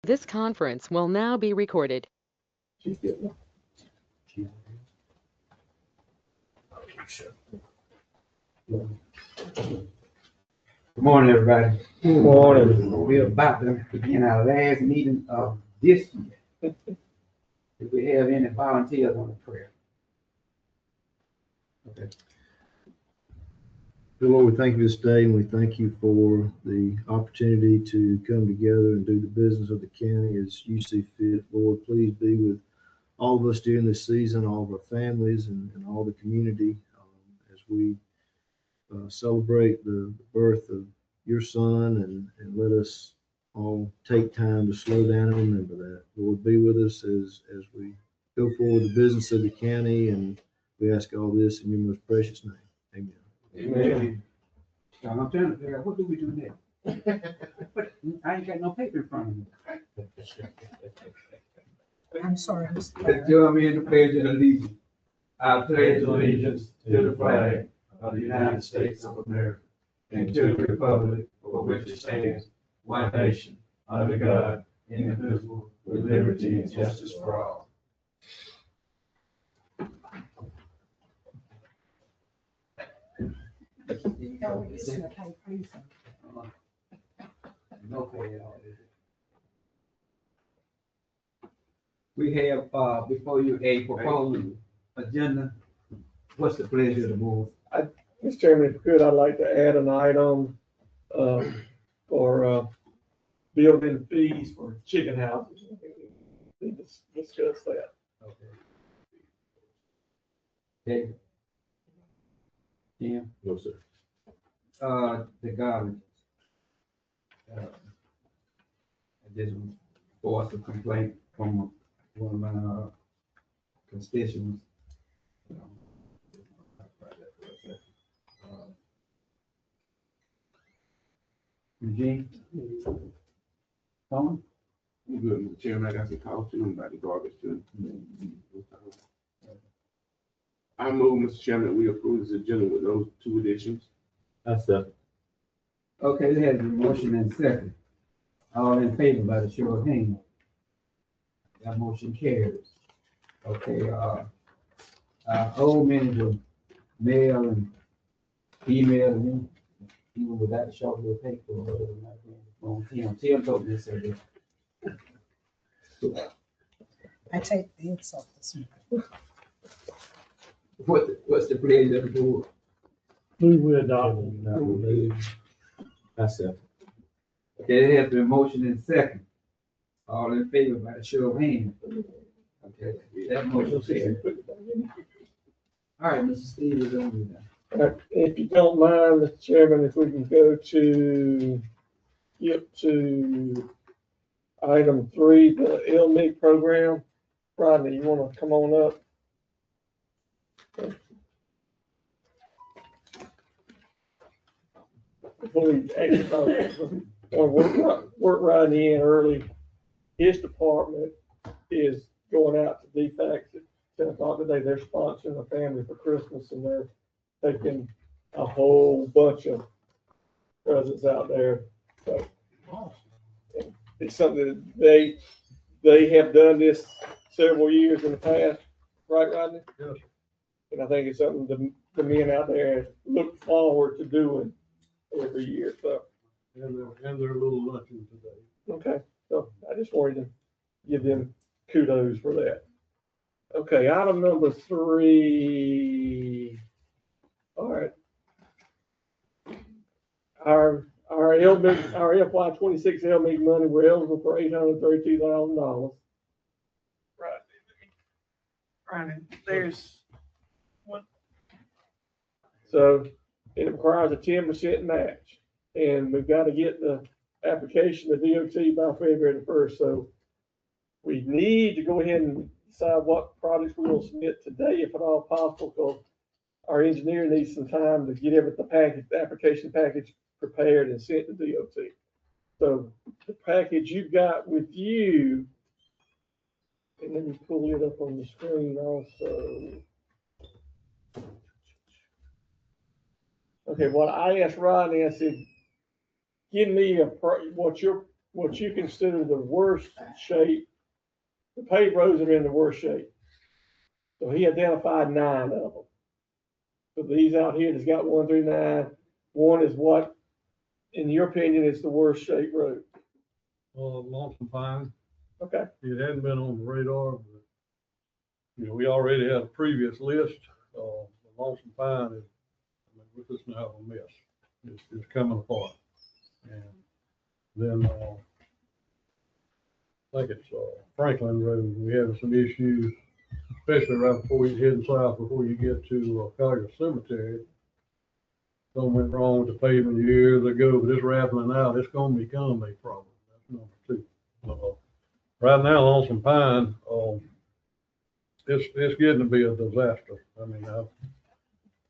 This conference will now be recorded. Good morning, everybody. Good morning. We're about to begin our last meeting of this year. If we have any volunteers on the prayer. Okay. Dear Lord, we thank you this day, and we thank you for the opportunity to come together and do the business of the county as you see fit. Lord, please be with all of us during this season, all of our families, and all the community as we celebrate the birth of your son, and let us all take time to slow down and remember that. Lord, be with us as we go forward the business of the county, and we ask all this in your most precious name. Amen. Amen. So I'm trying to figure out, what do we do next? But I ain't got no paper in front of me. I'm sorry. Let's join me in the pledge of allegiance. I pledge allegiance to the flag of the United States of America and to the republic for which it stands, one nation, under God, indivisible, with liberty and justice for all. We have before you a proposed agenda. What's the pleasure of the board? Mr. Chairman, if you could, I'd like to add an item for building fees for chicken houses. We need to discuss that. Okay. Yeah. No, sir. The garbage. I just forced a complaint from one of my constituents. Eugene? Tom? I'm good, Mr. Chairman. I got some calls too about the garbage too. I move, Mr. Chairman, that we approve this agenda with those two additions. That's it. Okay, there has a motion and second. All in favor by the show of hands. That motion carries. Okay, old manager mail and email me, even without the short of paper or whatever. Tim told me this. I take the insult this morning. What's the pleasure of the board? Move with adopt. That's it. Okay, there has been motion and second. All in favor by the show of hands. Okay, that motion carries. All right, Mr. Steve is on you now. If you don't mind, Mr. Chairman, if we can go to item 3, the LMIG program. Rodney, you want to come on up? Before we actually work Rodney in early, his department is going out to DFAX at 10 o'clock today. They're sponsoring a family for Christmas, and they're taking a whole bunch of presents out there. So it's something that they have done this several years in the past, right, Rodney? Yes. And I think it's something the men out there look forward to doing every year. So. And their little luncheon today. Okay, so I just wanted to give them kudos for that. Okay, item number 3. All right. Our FY 26 LMIG money, we're eligible for $832,000. Right, there's one. So it requires a 10% match, and we've got to get the application to DOT by February 1st. So we need to go ahead and decide what projects we will submit today, if at all possible, because our engineer needs some time to get the application package prepared and sent to DOT. So the package you've got with you, and let me pull it up on the screen also. Okay, what I asked Rodney, I said, give me what your what you consider the worst shape, the paved roads are in the worst shape. So he identified 9 of them. So these out here that's got 1 through 9, 1 is what, in your opinion, is the worst shaped road? Lonesome Pine, Okay, it hadn't been on the radar, but, we already had a previous list. Lonesome Pine is, we're just gonna have a mess. It's coming apart. And then, I think it's Franklin Road, we have some issues, especially right before you're heading south, before you get to Collier Cemetery. Something went wrong with the pavement years ago, but it's rattling out, it's gonna become a problem. That's number 2. Right now, Lonesome Pine, it's getting to be a disaster. I mean, I've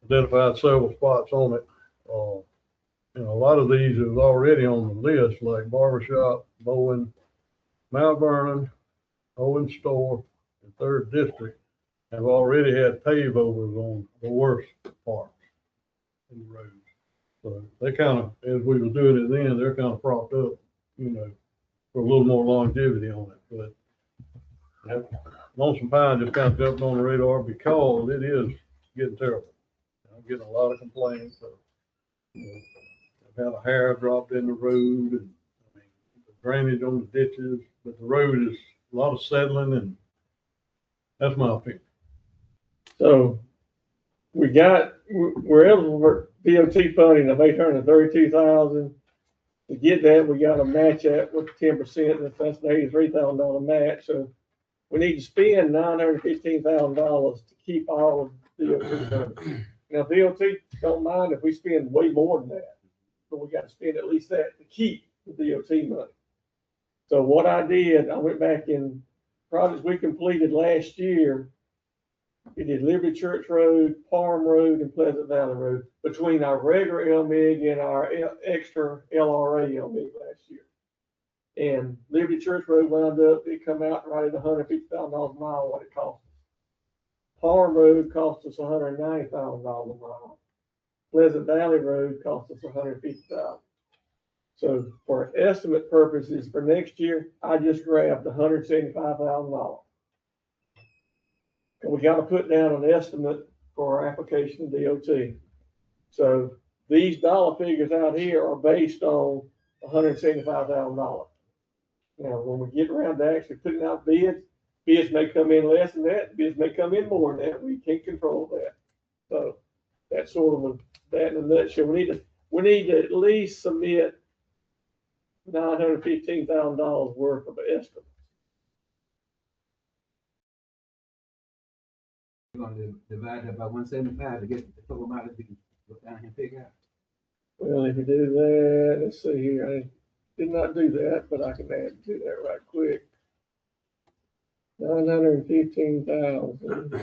identified several spots on it. A lot of these is already on the list, like Barbershop, Bowen, Mount Vernon, Owen Store, and 3rd District have already had pave overs on the worst parts in the road. So they kind of, as we were doing it then, they're kind of propped up, for a little more longevity on it. But Lonesome Pine just kind of jumped on the radar because it is getting terrible. I'm getting a lot of complaints. I've had a hair dropped in the road, and the drainage on the ditches, but the road is a lot of settling, and that's my opinion. so we're eligible for DOT funding of $832,000. To get that, we got to match that with 10%, and that's an $83,000 match. So we need to spend $915,000 to keep all of DOT funding. Now, DOT don't mind if we spend way more than that, but we got to spend at least that to keep the DOT money. So what I did, I went back in projects we completed last year. We did Liberty Church Road, Palm Road, and Pleasant Valley Road between our regular LMIG and our extra LRA LMIG last year. And Liberty Church Road wound up, it come out right at $150,000 a mile what it cost us. Palm Road cost us $190,000 a mile. Pleasant Valley Road cost us $150,000. So for estimate purposes for next year, I just grabbed $175,000. And we got to put down an estimate for our application to DOT. So these dollar figures out here are based on $175,000. Now, when we get around to actually putting out bids, bids may come in less than that, bids may come in more than that. We can't control that. So that's sort of that in a nutshell. We need to at least submit $915,000 worth of estimate. We're gonna divide that by 175 to get the total amount that we can look down here and figure out. Well, if you do that, let's see here. I did not do that, but I can add do that right quick. 915,000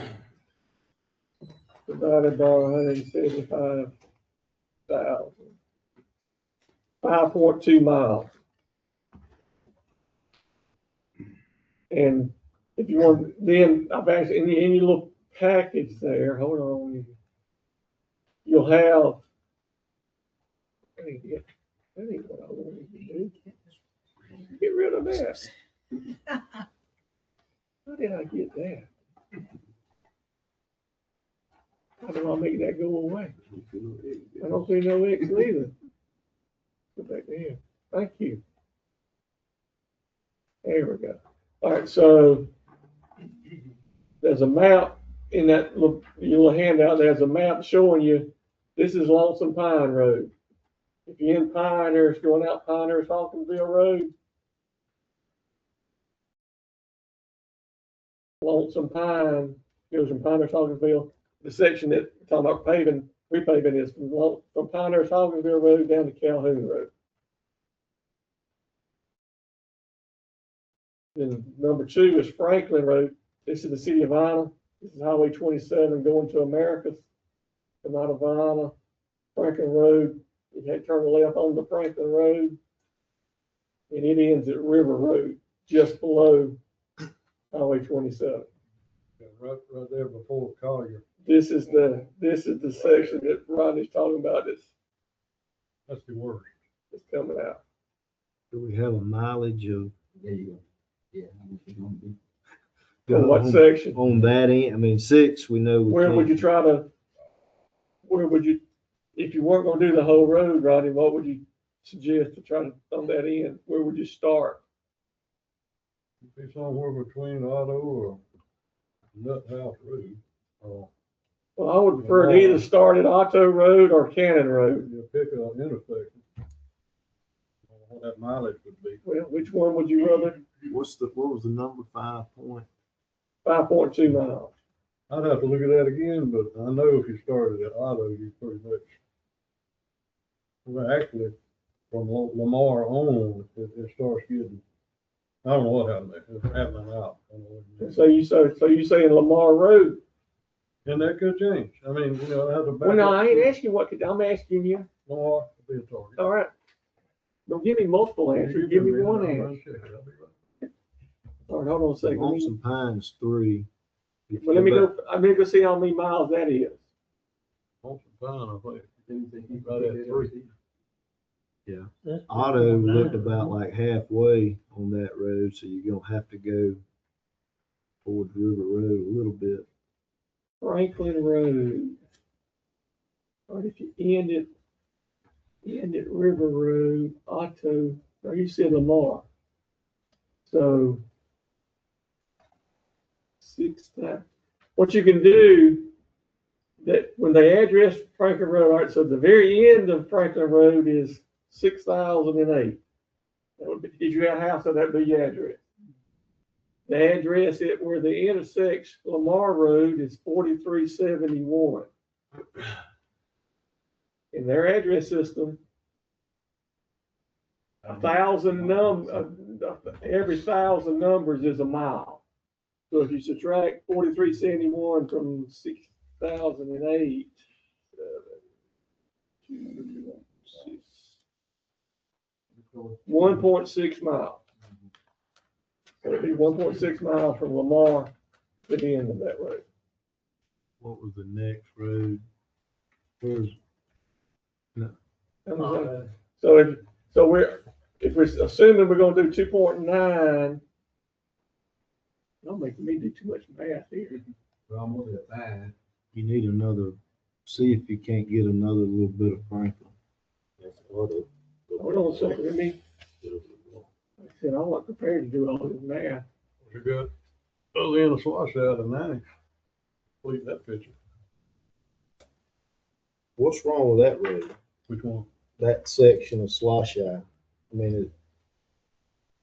divided by 175,000. 5.2 miles. And if you want, then I've actually in your little package there. Hold on. You'll have. That ain't what I wanted to do. Get rid of that. How did I get that? How do I make that go away? I don't see no X either. Go back there. Thank you. There we go. All right, so there's a map in that little, your little handout. There's a map showing you this is Lonesome Pine Road. If you're in Pinehurst, going out Pinehurst Hawkinsville Road, Lonesome Pine goes from Pinehurst Hawkinsville. The section that we're talking about paving, repaving is from Pinehurst Hawkinsville Road down to Calhoun Road. Then number 2 is Franklin Road. This is the city of Ina. This is Highway 27 going to Americus. Come out of Ina, Franklin Road. You had to turn left on the Franklin Road. And it ends at River Road, just below Highway 27. Yeah, right there before Collier. This is the section that Rodney's talking about that's That's the worst. coming out. Do we have a mileage of? There you go. Yeah, how much it's gonna be. For what on- section? On that end, I mean, 6, we know. we Where would can't- you try to, where would you, if you weren't gonna do the whole road, Rodney, what would you suggest to try to thumb that in? Where would you start? Be somewhere between Otto or Nut House Road. Well, I would prefer to either start at Otto Road or Cannon Road. You pick an intersection. What that mileage would be. Well, which one would you rather? What was the number, 5 point? 5.2 miles. I'd have to look at that again, but I know if you started at Otto, you pretty much. Well, actually, from Lamar on, it starts getting, I don't know what happened there, it's happening out. I don't know what it is. So you saying Lamar Road? And that could change, I mean, you know, I have to. back Well, no, up I ain't to asking what, I'm asking you. Lamar, would be a target. All right. Don't give me multiple answers, give me one answer. All right, hold on a second. Let me- Lonesome Pines 3. Well, let me go, I'm gonna go see how many miles that is. Lonesome Pine, I think. Then you think Right at 3. Otto looked about like halfway on that road, so you're gonna have to go towards River Road a little bit. Franklin Road. All right, if you end at River Road, Otto, or you said Lamar. So 6 times, what you can do, that when they address Franklin Road, all right, so the very end of Franklin Road is 6,008. That would be, if you had a house, so that'd be your address. The address it where the intersects Lamar Road is 4371. In their address system, every 1,000 numbers is a mile. So if you subtract 4371 from 6,008, 1.6 miles. So it'd be 1.6 miles from Lamar to the end of that road. What was the next road? Where's, So if we're assuming we're gonna do 2.9, y'all making me do too much math here. We're almost at 5. you need another, see if you can't get another little bit of Franklin. Hold on a second, let me, like I said, I wasn't prepared to do all this math. You got, other end of Swash out of 90. Complete that picture. What's wrong with that road? Which one? That section of Slosh Eye? I mean,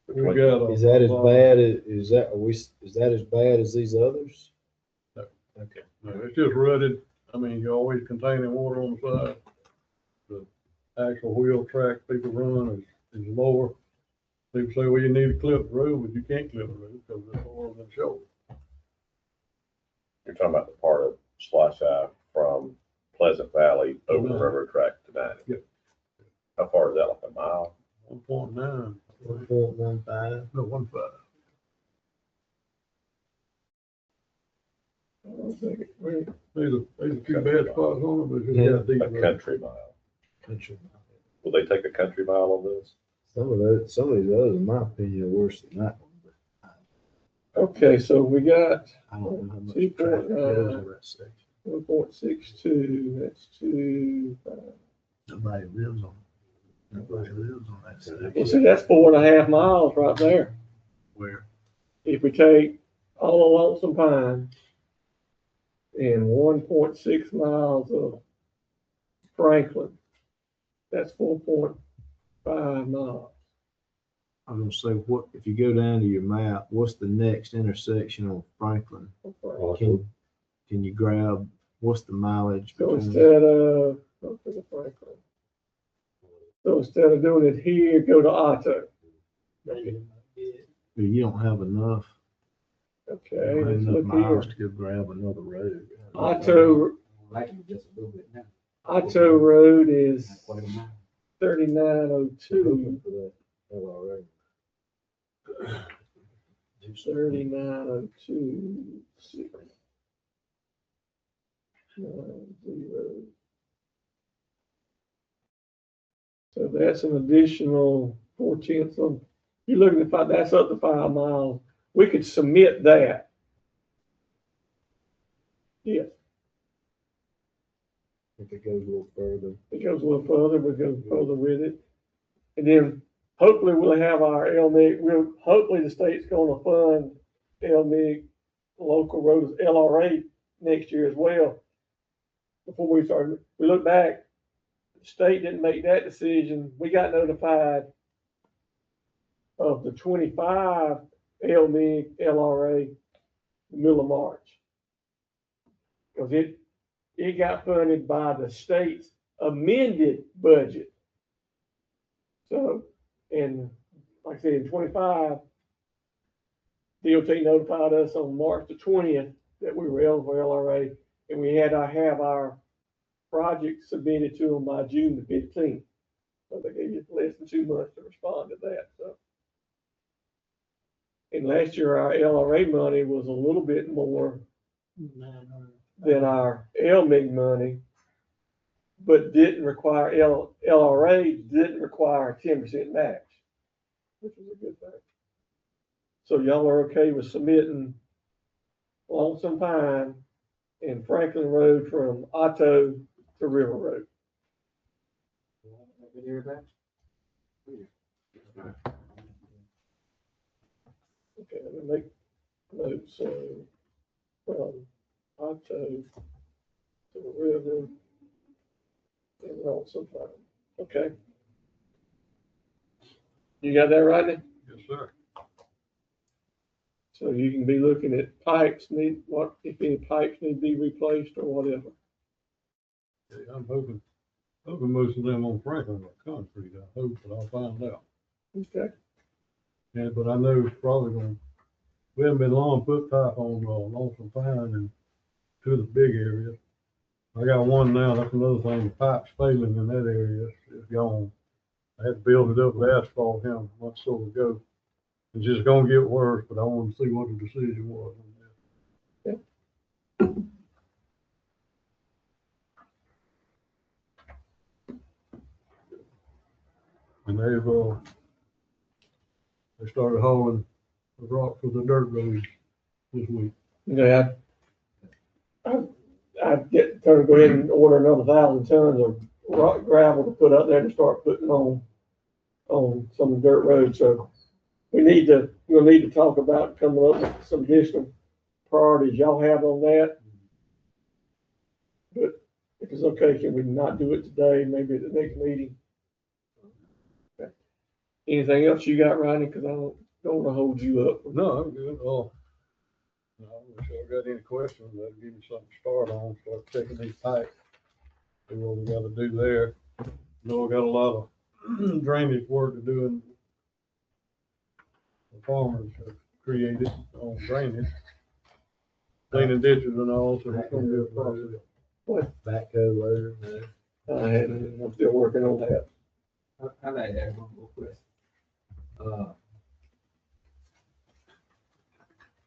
We got. is that as bad is that as bad as these others? No. Okay. No, it's just rutted. I mean, you're always containing water on the side. The actual wheel track people run is lower. People say, well, you need to clip the road, but you can't clip the road because it's lower than shoulder. You're talking about the part of Splash Eye from Pleasant Valley over the Mhm. railroad track to 90. Yep. How far is that, like a mile? 1.9. 1.15. No, 1.5. Hold on a second, wait. There's a few bad spots on it, but it's Yeah. got deep. A country mile. Country. Will they take a country mile on this? Some of these others, in my opinion, are worse than that one. Okay, so we got I don't know how much 2.9. traffic goes in that section. 1.62, that's 2. Nobody lives on that section. Well, see, that's 4.5 miles right there. Where? If we take all of Lonesome Pine and 1.6 miles of Franklin, that's 4.5 miles. I was gonna say, what, if you go down to your map, what's the next intersection on Franklin? Can you grab, what's the mileage So between? instead of, let's look at Franklin. So instead of doing it here, go to Otto. You don't have enough. You Okay, don't have let's enough look miles here. to go grab another road. Otto, Like it just a little bit now. Otto Road is Not quite a mile. 3902. For that LRA. 3902. 690. So that's an additional 4/10 of, you're looking at five, that's up to 5 miles. We could submit that. Yes, If it goes a little further. it goes a little further, we'll go further with it. And then hopefully we'll have our LMIG, hopefully the state's gonna fund LMIG, local roads, LRA next year as well. Before we started, we look back, the state didn't make that decision. We got notified of the 25 LMIG, LRA, middle of March. Because it got funded by the state's amended budget. So, and like I said, in 25, DOT notified us on March the 20th that we were eligible for LRA, and we had to have our project submitted to them by June the 15th. So they gave you less than 2 months to respond to that, so. And last year, our LRA money was a little bit more than our LMIG money, but didn't require, LRA didn't require a 10% match, which was a good thing. So y'all are okay with submitting Lonesome Pine and Franklin Road from Otto to River Road? Okay, let me make notes, so from Otto to the river and Lonesome Pine. Okay. You got that, Rodney? Yes, sir. So you can be looking at pipes what, if any pipes need to be replaced or whatever. Yeah, I'm hoping most of them on Franklin are concrete. I hope, but I'll find out. Okay. Yeah, but I know it's probably gonna, we haven't been long put pipe on, Lonesome Pine and to the big areas. I got one now, that's another thing, the pipe's failing in that area, it's gone. I had to build it up with asphalt him a month or so ago. It's just gonna get worse, but I want to see what the decision was on that. And they started hauling the rock for the dirt roads this week. Yeah. I get to go ahead and order another 1,000 tons of rock gravel to put up there to start putting on some of the dirt roads. So we'll need to talk about coming up with some additional priorities y'all have on that. But if it's okay, can we not do it today, maybe at the next meeting? Okay. Anything else you got, Ronnie? Because I don't want to hold you up. No, I'm good. If y'all got any questions, that'll give me something to start on, start checking these pipes. See what we gotta do there. Know I got a lot of drainage work to do in the farmers have created on drainage. Cleaning ditches and all, so it's gonna be a process. Backhoe loader. I'm still working on that. I like that one more question.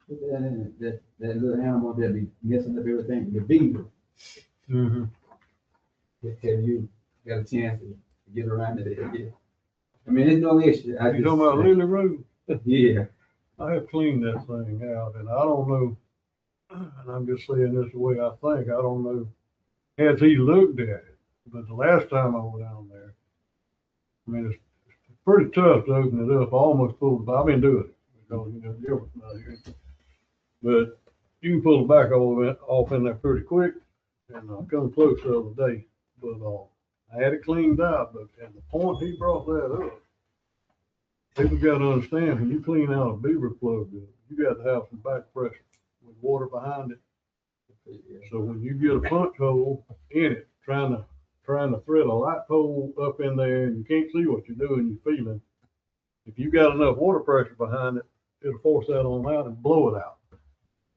That little animal that be messing up everything, the beaver. Mm-hmm. Have you got a chance to get around to that? Yeah. I mean, it's no issue. You talking about Lily Road? Yeah. I have cleaned that thing out, and I don't know, and I'm just saying this the way I think, I don't know, has he looked at it? But the last time I was down there, I mean, it's pretty tough to open it up. I almost pulled it back. I've been doing it, because, you're not here. But you can pull the back off in there pretty quick, and I come close the other day, but, I had it cleaned out, but at the point he brought that up, people got to understand, when you clean out a beaver plug, you got to have some back pressure with water behind it. So when you get a punch hole in it, trying to thread a light pole up in there and you can't see what you're doing, you're feeling, if you got enough water pressure behind it, it'll force that on out and blow it out.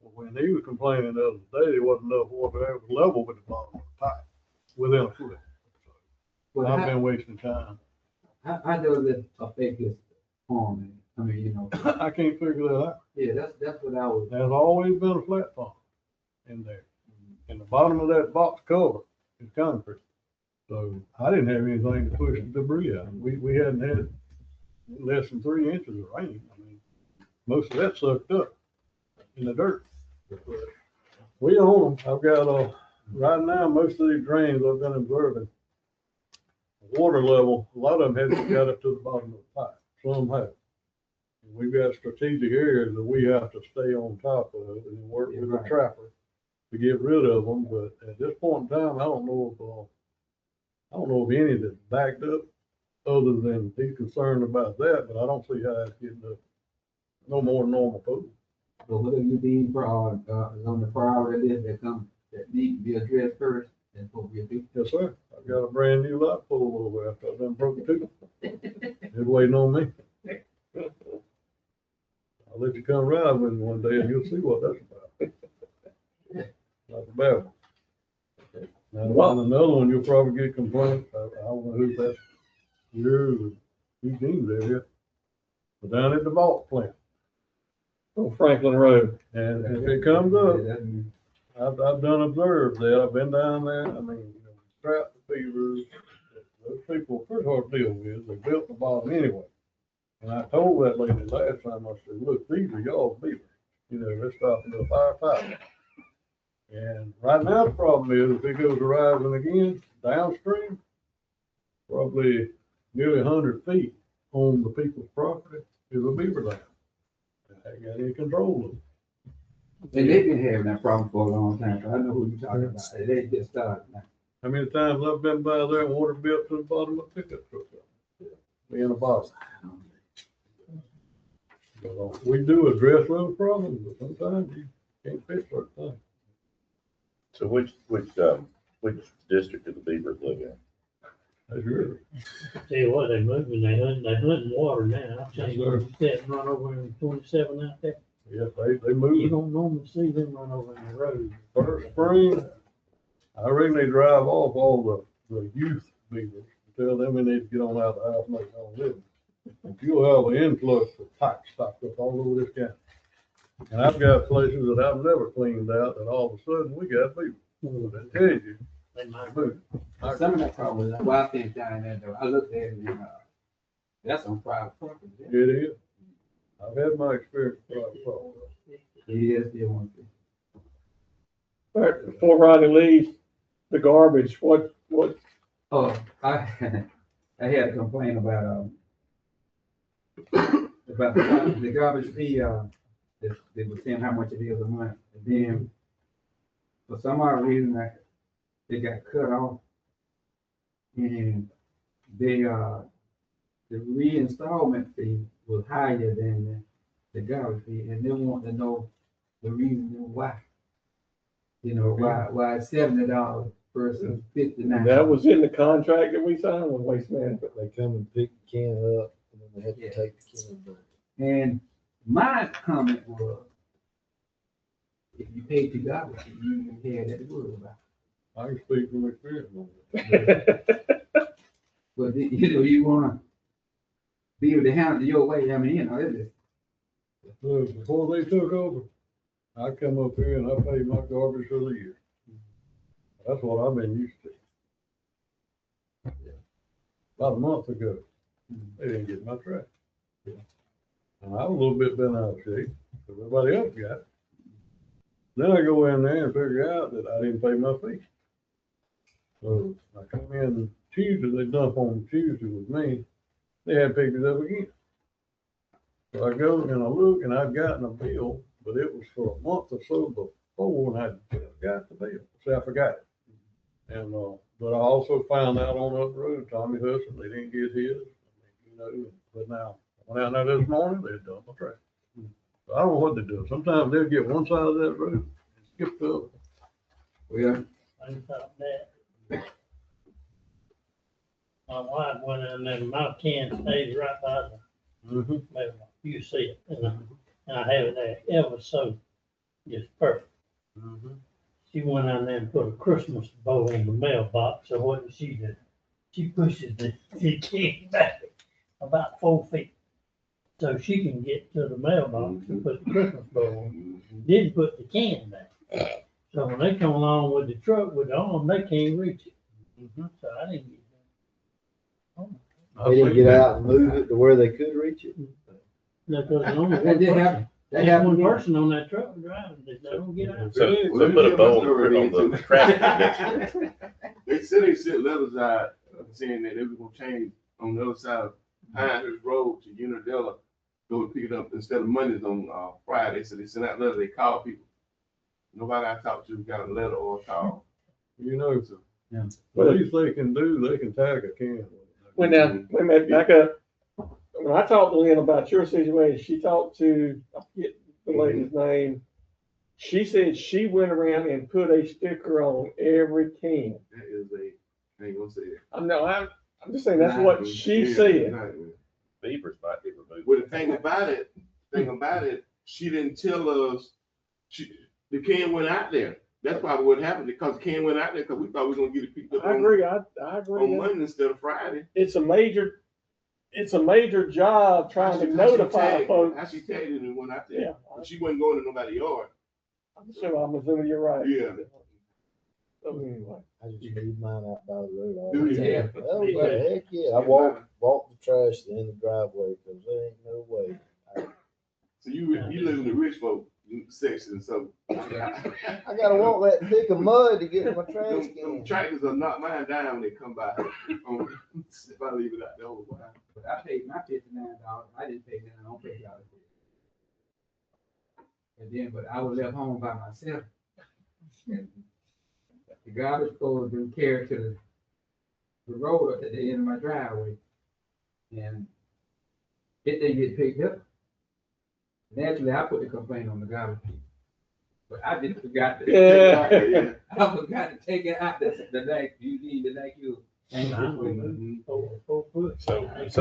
Well, when he was complaining the other day, there wasn't enough water that was level with the bottom of the pipe, within a foot. Well, I've been wasting time. how does it affect his farming? I mean, I can't figure that out. Yeah, that's what I was. There's always been a flat farm in there. And the bottom of that box cover is concrete. So I didn't have anything to push the debris out. We hadn't had less than 3 inches of rain. I mean, most of that sucked up in the dirt. We own them. I've got, right now, most of these drains I've been observing, the water level, a lot of them haven't got up to the bottom of the pipe. Some have. And we've got strategic areas that we have to stay on top of and work with the trapper to get rid of them. But at this point in time, I don't know if any that's backed up, other than he's concerned about that, but I don't see how it's getting up no more than normal pool. So what are you being proud, is on the priority list that need to be addressed first, and what we do? Yes, sir. I've got a brand new light pole over there after I've done broke two. It's waiting on me. I'll let you come ride with me one day and you'll see what that's about. Not a bad one. Now, on another one, you'll probably get complaints. I don't know who that's, yours or Eugene's area. But down at the vault plant. On Franklin Road. And if it comes up, I've done observed that. I've been down there. I mean, trap the beavers. Those people are pretty hard to deal with. They built the bottom anyway. And I told that lady last time, I said, look, these are y'all's beavers. They're stopping the firefighter. And right now the problem is if it goes rising again downstream, probably nearly 100 feet on the people's property is a beaver dam. I ain't got any control of it. And they've been having that problem for a long time, so I know who you're talking about. They just started now. How many times I've been by there and water be up to the bottom of the pickup truck? Me in a box. But, we do address those problems, but sometimes you can't fix certain things. So which district do the beavers live in? That's yours. Tell you what, they moving, they hunting water now. I've seen Yes, them sit and run over in 27 out there. Yes, they You move. don't normally see them run over in the road. First spring, I reckon they drive off all the youth beavers, tell them they need to get on out of the house and make their own living. But you'll have an influx of pipes stocked up all over this county. And I've got places that I've never cleaned out, that all of a sudden we got beavers. That tells you, They might. they move. Some of that problem, is why I think down there though, I looked at it and, that's on private property. It is. I've had my experience with private property. Yes, they want to. All right, before Ronnie leaves, the garbage, what, Oh, I had a complaint about the garbage fee, they were saying how much it is a month. And then, for some odd reason, they got cut off. And the reinstallment fee was higher than the garbage fee, and they want to know the reason why. Why it's $70 versus $59. that was in the contract that we signed with Waste Management. They come and pick the can up and then they have to Yeah. take the can back. And my comment was, if you paid your garbage, you had that to worry about. I can speak from experience on that. But you wanna be able to handle it your way. I mean, it is. Look, before they took over, I come up here and I paid my garbage for the year. That's what I've been used to. About a month ago, they didn't get my trash. And I was a little bit bent out of shape, because everybody else got it. Then I go in there and figure out that I didn't pay my fee. So I come in Tuesday, they dump on Tuesday with me, they had picked it up again. So I go and I look and I've gotten a bill, but it was for a month or so before, and I just got the bill. See, I forgot it. And, but I also found out on up the road, Tommy Hudson, they didn't get his, but now, I went out there this morning, they dumped my trash. So I don't know what they do. Sometimes they'll get one side of that road and skip the other. Well, I thought that. My wife went in there, my can stays right by the mailbox. You see it, and I have it there ever so just perfect. She went in there and put a Christmas bow on the mailbox, so what did she do? She pushes the can back about 4 feet, so she can get to the mailbox and put the Christmas bow on. Didn't put the can back. So when they come along with the truck with the arm, they can't reach it. So I didn't get that. Oh, They didn't get out and move it to where they could reach it. No, 'cause there's only That one did person, happen. That there's one happened. person on that truck driving, they don't get out. So we'll put a bow on the traffic connection. They said they sent letters out saying that they were gonna change on the other side of Pinehurst Road to Unadilla, go and pick it up instead of Mondays on Friday. So they sent out letters, they called people. Nobody I talked to got a letter or a call. You know, Yeah. the least they can do, they can tag a can. When now, wait a minute, back up. When I talked to Lynn about your situation, she talked to, I forget the lady's name. She said she went around and put a sticker on every can. That is I ain't gonna say it. I'm just saying, that's what she Yeah, said. nightmare. Beavers might be removed. Well, the thing about it, she didn't tell us, the can went out there. That's probably what happened, because the can went out there, because we thought we were gonna get it picked up I agree, I on agree. Monday instead of Friday. It's a major job trying to notify folks. How she tagged it and went out Yeah, there. But she wasn't going to nobody's yard. I'm assuming you're right. Yeah. So anyway. I just leave mine out by the road all Do the you? time. Oh, well, heck yeah. I walk the trash in the driveway because there ain't no way. So you live in the rich folk section, so. I gotta walk that thick of mud to get to my trash Them can. tractors will knock mine down when they come by. If I leave it out there. But I paid my $59. I didn't pay that. I don't pay $1. And then, but I was left home by myself. And the garbage pole had been carried to the road up at the end of my driveway. And it didn't get picked up. Naturally, I put the complaint on the garbage people. But I just forgot to. Yeah. I forgot to take it out the night. You need the night you. So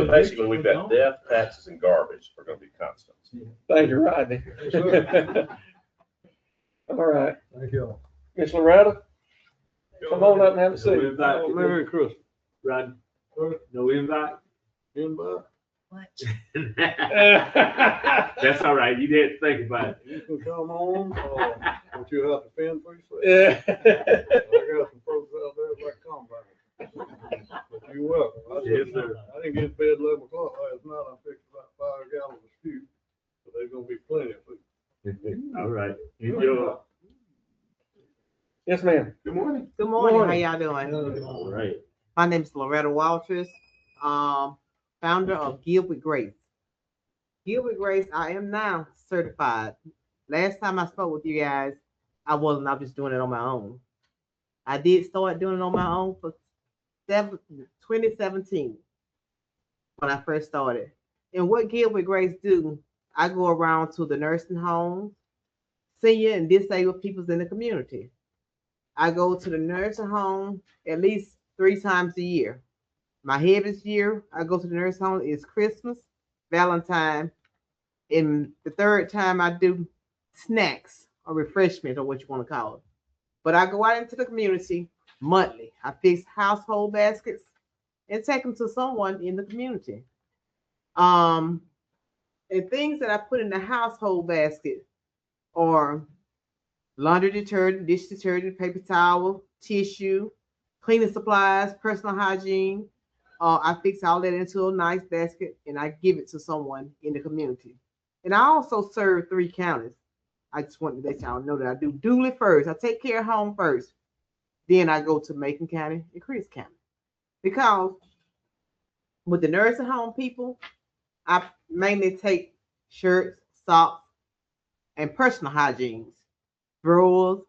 basically, we've got death, taxes, and garbage are gonna be constants. Thank you, Rodney. All right, Thank you. Miss Loretta, come on up and have a seat. Oh, Merry Christmas. Rod, no invite? Invite? What? That's all right, you didn't think about it. You can come on, but you have to fend for yourself. Yeah. I got some folks out there that come by. But you're welcome. Yes, sir. I didn't get to bed 11 o'clock last night. I fixed about 5 gallons of stew. So there's gonna be plenty of food. All right, enjoy. Yes, ma'am. Good morning. Good morning. Morning. How y'all doing? All right. My name is Loretta Walters, founder of Give with Grace. Give with Grace, I am now certified. Last time I spoke with you guys, I wasn't. I was just doing it on my own. I did start doing it on my own for 2017 when I first started. And what Give with Grace do, I go around to the nursing homes, senior and disabled people in the community. I go to the nursing home at least 3 times a year. My heaviest year I go to the nursing home is Christmas, Valentine, and the third time I do snacks or refreshment or what you want to call it. But I go out into the community monthly. I fix household baskets and take them to someone in the community. And things that I put in the household basket are laundry detergent, dish detergent, paper towel, tissue, cleaning supplies, personal hygiene. I fix all that into a nice basket and I give it to someone in the community. And I also serve 3 counties. I just want to let y'all know that I do Dooley first. I take care of home first. Then I go to Macon County and Chris County. Because with the nursing home people, I mainly take shirts, socks, and personal hygiene, drawers,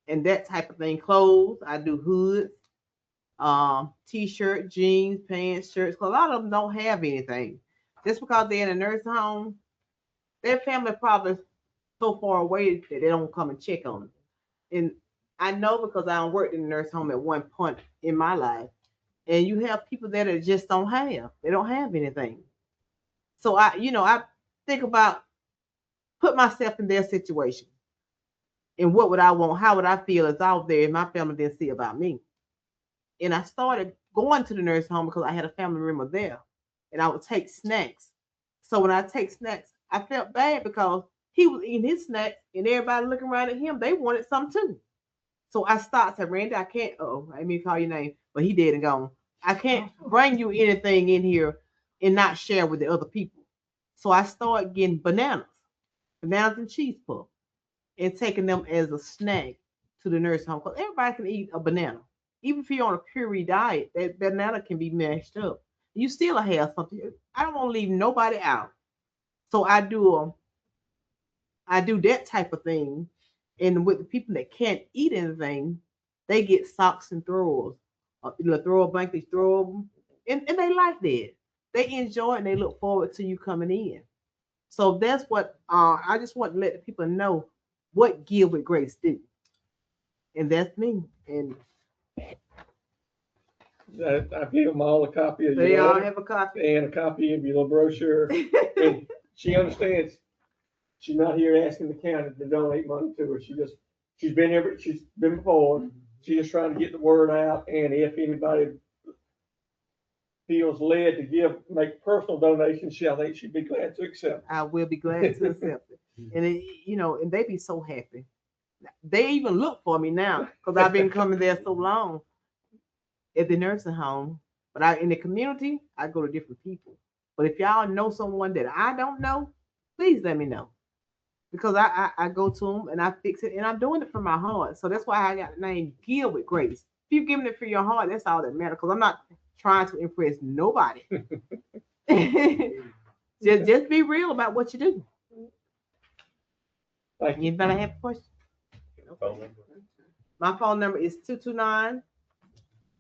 and that type of thing. Clothes, I do hoods, t-shirt, jeans, pants, shirts. Cause a lot of them don't have anything. Just because they're in a nursing home, their family probably so far away that they don't come and check on them. And I know because I worked in a nursing home at one point in my life. And you have people there that just don't have. They don't have anything. So I think about put myself in their situation. And what would I want? How would I feel as out there if my family didn't see about me? And I started going to the nursing home because I had a family member there. And I would take snacks. So when I take snacks, I felt bad because he was eating his snacks and everybody looking around at him, they wanted some too. So I stopped, said, Randy, I can't, I didn't mean to call your name, but he did and gone. I can't bring you anything in here and not share with the other people. So I started getting bananas and cheese puff, and taking them as a snack to the nursing home. Because everybody can eat a banana. Even if you're on a puree diet, that banana can be mashed up. You still have something. I don't want to leave nobody out. So I do that type of thing. And with the people that can't eat anything, they get socks and throwers. Throw a blanket, throw them, and they like that. They enjoy it and they look forward to you coming in. So that's what I just want to let the people know what Give with Grace do. And that's me. And I gave them all a copy of they your all letter have a copy. and a copy of your little brochure. And she understands she's not here asking the county to donate money to her. She's been here, she's been before. She's just trying to get the word out. And if anybody feels led to make personal donations, I think she'd be glad to accept. I will be glad to accept it. And and they be so happy. They even look for me now because I've been coming there so long at the nursing home. But in the community, I go to different people. But if y'all know someone that I don't know, please let me know. Because I go to them and I fix it, and I'm doing it from my heart. So that's why I got the name Give with Grace. If you're giving it for your heart, that's all that matters. Because I'm not trying to impress nobody. just be real about what you do. Anybody have a question? Okay. My phone number is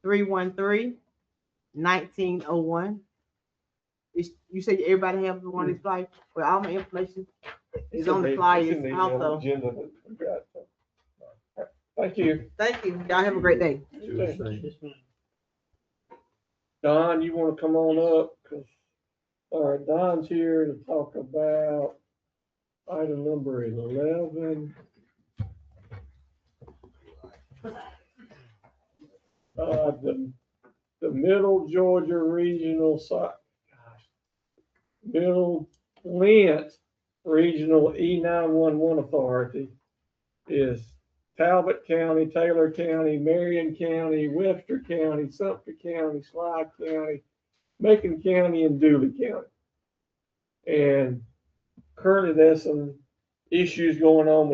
229-313-1901. You say everybody have the one of these flyers? Well, all my information is on the flyers also. Thank you. Thank you. Y'all have a great day. Don, you want to come on up? All right, Don's here to talk about item number 11. The Middle Georgia Regional Middle Flint Regional E911 Authority is Talbot County, Taylor County, Marion County, Webster County, Sumter County, Sly County, Macon County, and Dooley County. And currently there's some issues going on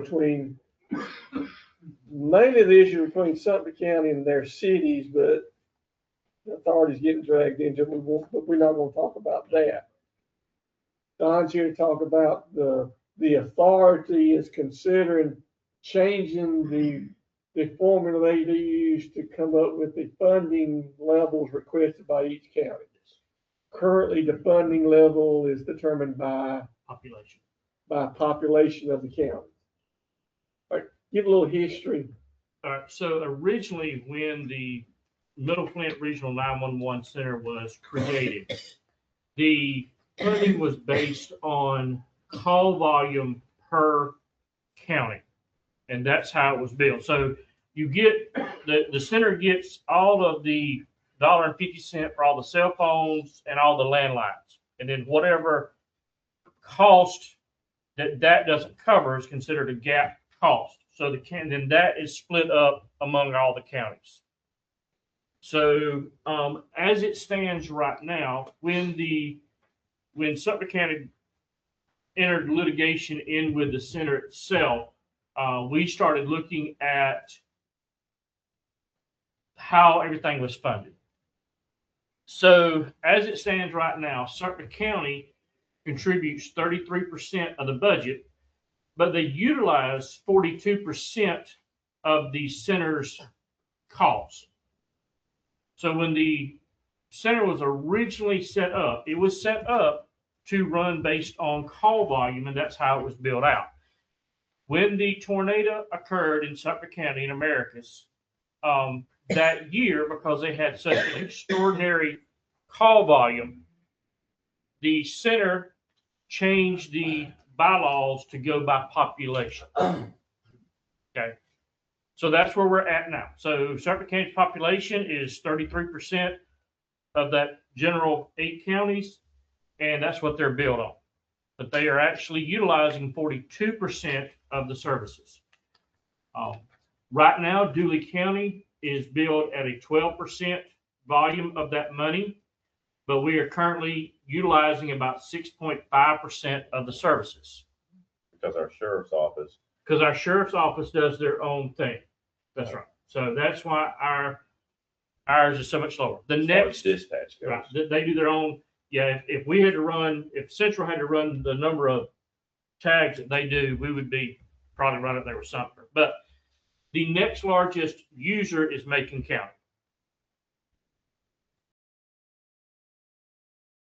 mainly the issue between Sumter County and their cities, but the authority's getting dragged into it, but we're not going to talk about that. Don's here to talk about the authority is considering changing the formula they use to come up with the funding levels requested by each county. Currently, the funding level is determined by population of the county. All right, give a little history. All right, so originally when the Middle Flint Regional 911 Center was created, the funding was based on call volume per county. And that's how it was built. So you get the center gets all of the $1.50 for all the cell phones and all the landlines, and then whatever cost that doesn't cover is considered a gap cost. So then that is split up among all the counties. So as it stands right now, when Sumter County entered litigation in with the center itself, we started looking at how everything was funded. So as it stands right now, Sumter County contributes 33% of the budget, but they utilize 42% of the center's costs. So when the center was originally set up, it was set up to run based on call volume, and that's how it was built out. When the tornado occurred in Sumter County in Americus that year, because they had such an extraordinary call volume, the center changed the bylaws to go by population. Okay, so that's where we're at now. So Sumter County's population is 33% of that general 8 counties, and that's what they're built on. But they are actually utilizing 42% of the services. Right now, Dooley County is billed at a 12% volume of that money, but we are currently utilizing about 6.5% of the services. Because our sheriff's office, Because our sheriff's office does their own thing. That's right. So that's why ours is so much lower. The as far as next, dispatch goes. right, they do their own. Yeah, if we had to run, if Central had to run the number of tags that they do, we would be probably right up there with Sumter. But the next largest user is Macon County.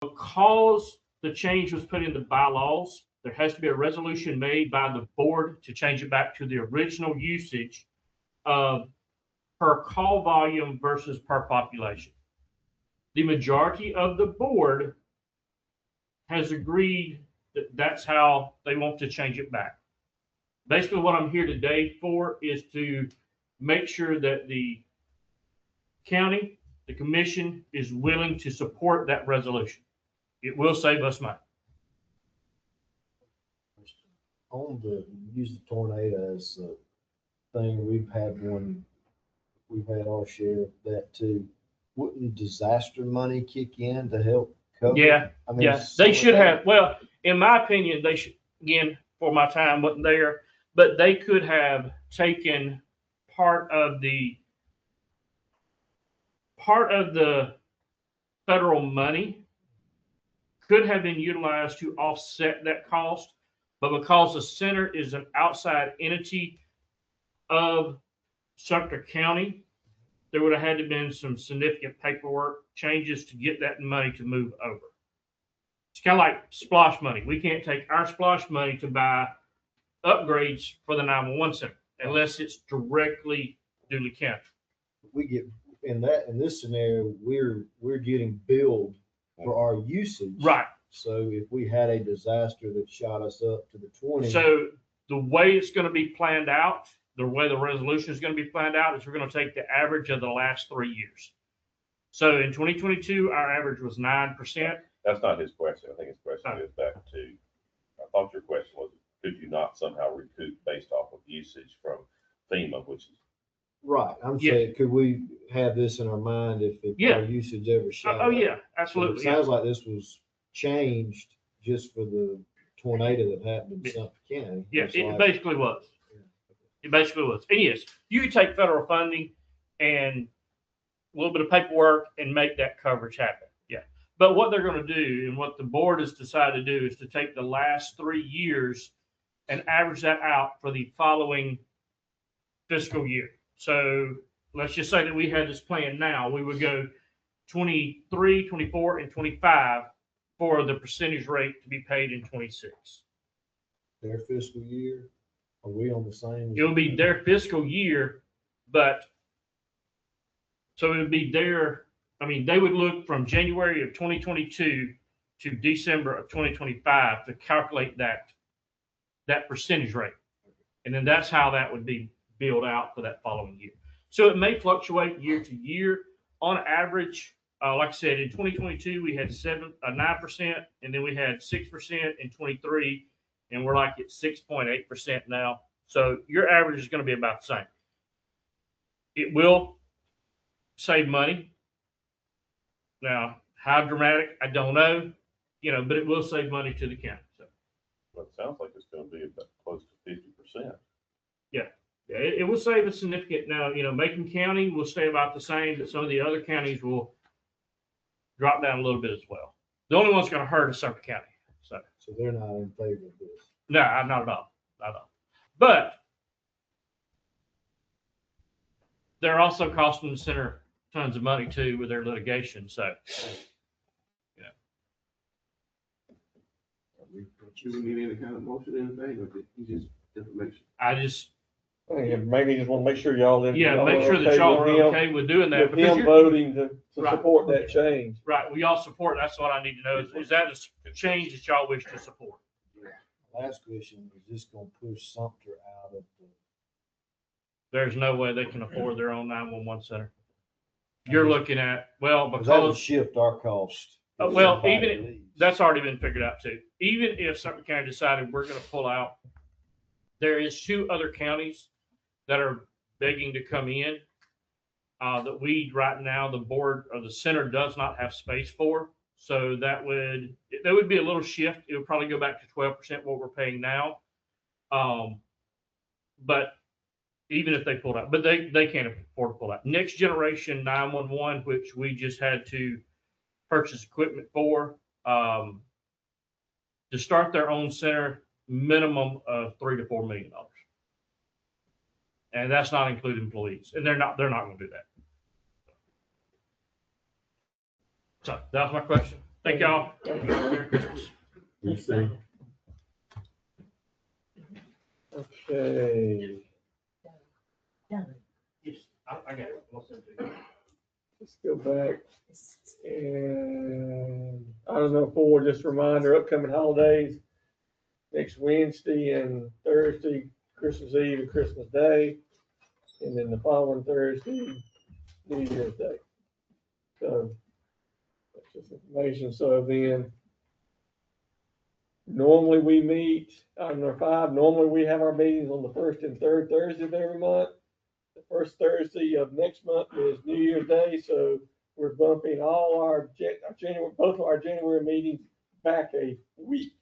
Because the change was put into bylaws, there has to be a resolution made by the board to change it back to the original usage of per call volume versus per population. The majority of the board has agreed that that's how they want to change it back. Basically, what I'm here today for is to make sure that the county, the commission, is willing to support that resolution. It will save us money. On the use the tornado as a thing, we've had our share of that too. Wouldn't disaster money kick in to help cover? Yeah, I mean, yeah, they should have. Well, in my opinion, they should. Again, for my time wasn't there, but they could have taken part of the federal money could have been utilized to offset that cost, but because the center is an outside entity of Sumter County, there would have had to been some significant paperwork changes to get that money to move over. It's kind of like splosh money. We can't take our splosh money to buy upgrades for the 911 center unless it's directly Dooley County. We get in this scenario, we're getting billed for our usage. Right. So if we had a disaster that shot us up to the 20. So the way it's going to be planned out, the way the resolution is going to be planned out is we're going to take the average of the last 3 years. So in 2022, our average was 9%. That's not his question. I think his question is back to, I thought your question was, could you not somehow recoup based off of usage from FEMA, which is. Right. I'm Yeah. saying, could we have this in our mind if Yeah. our usage ever shot Oh up? yeah, So absolutely. it sounds like this was changed just for the tornado that happened in Sumter County. Yeah, It's it like- basically was. It basically was. And yes, you can take federal funding and a little bit of paperwork and make that coverage happen. Yeah. But what they're going to do and what the board has decided to do is to take the last 3 years and average that out for the following fiscal year. So let's just say that we had this plan now. We would go 23, 24, and 25 for the percentage rate to be paid in 26. Their fiscal year, are we on the same? It would be their fiscal year, but so it would be their, I mean, they would look from January of 2022 to December of 2025 to calculate that percentage rate. And then that's how that would be billed out for that following year. So it may fluctuate year to year. On average, like I said, in 2022, we had 9%, and then we had 6% in 23, and we're like at 6.8% now. So your average is going to be about the same. It will save money. Now, how dramatic, I don't know, but it will save money to the county. So, Well, it sounds like it's gonna be about close to 50%. yeah, it will save a significant. Now, Macon County will stay about the same, but some of the other counties will drop down a little bit as well. The only one's going to hurt is Sumter County. So they're not in favor of this. no, not at all. Not at all. But they're also costing the center tons of money too with their litigation. So, Do we need any kind of motion or anything, or just information? Maybe just want to make sure y'all. yeah, make sure that y'all are okay with doing that. With because him you're- voting to Right. support that change. Right, we all support. That's what I need to know. Is that a change that y'all wish to support? Last question, is this gonna push Sumter out of the? There's no way they can afford their own 911 center. You're looking at, well, Because that would because, shift our cost. well, Somebody even leaves. that's already been figured out too. Even if Sumter County decided we're going to pull out, there is 2 other counties that are begging to come in. that we, right now, the board or the center does not have space for. So that would be a little shift. It would probably go back to 12% what we're paying now. But even if they pulled out, but they can't afford to pull out. Next Generation 911, which we just had to purchase equipment for, to start their own center, minimum of $3 to $4 million. And that's not including employees. And they're not going to do that. So that was my question. Thank y'all. Merry Christmas. You see? Okay, Yes, I got it. I'll send it to you. let's go back. And item number 4, just a reminder, upcoming holidays, next Wednesday and Thursday, Christmas Eve and Christmas Day, and then the following Thursday, New Year's Day. So that's just information. So then normally we meet, item number 5, normally we have our meetings on the first and third Thursday of every month. The first Thursday of next month is New Year's Day, so we're bumping all our January, both of our January meetings back a week.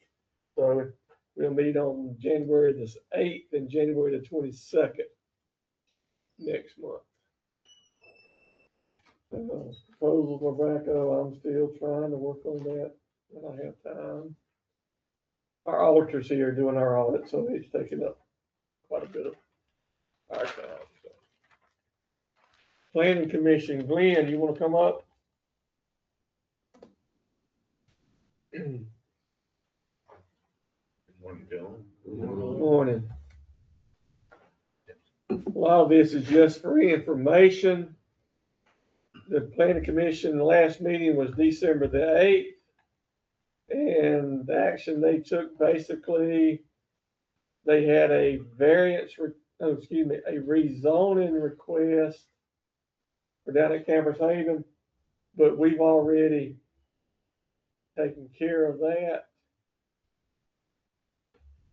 So we'll meet on January the 8th and January the 22nd next month. Proposals are back. I'm still trying to work on that when I have time. Our auditors here are doing our audit, so it's taking up quite a bit of our time. So. Planning Commission, Glenn, you want to come up? Good morning, gentlemen. Good morning. A lot of this is just for information. The Planning Commission, the last meeting was December the 8th. And the action they took, basically, they had a variance, a rezoning request for down at Campers Haven, but we've already taken care of that.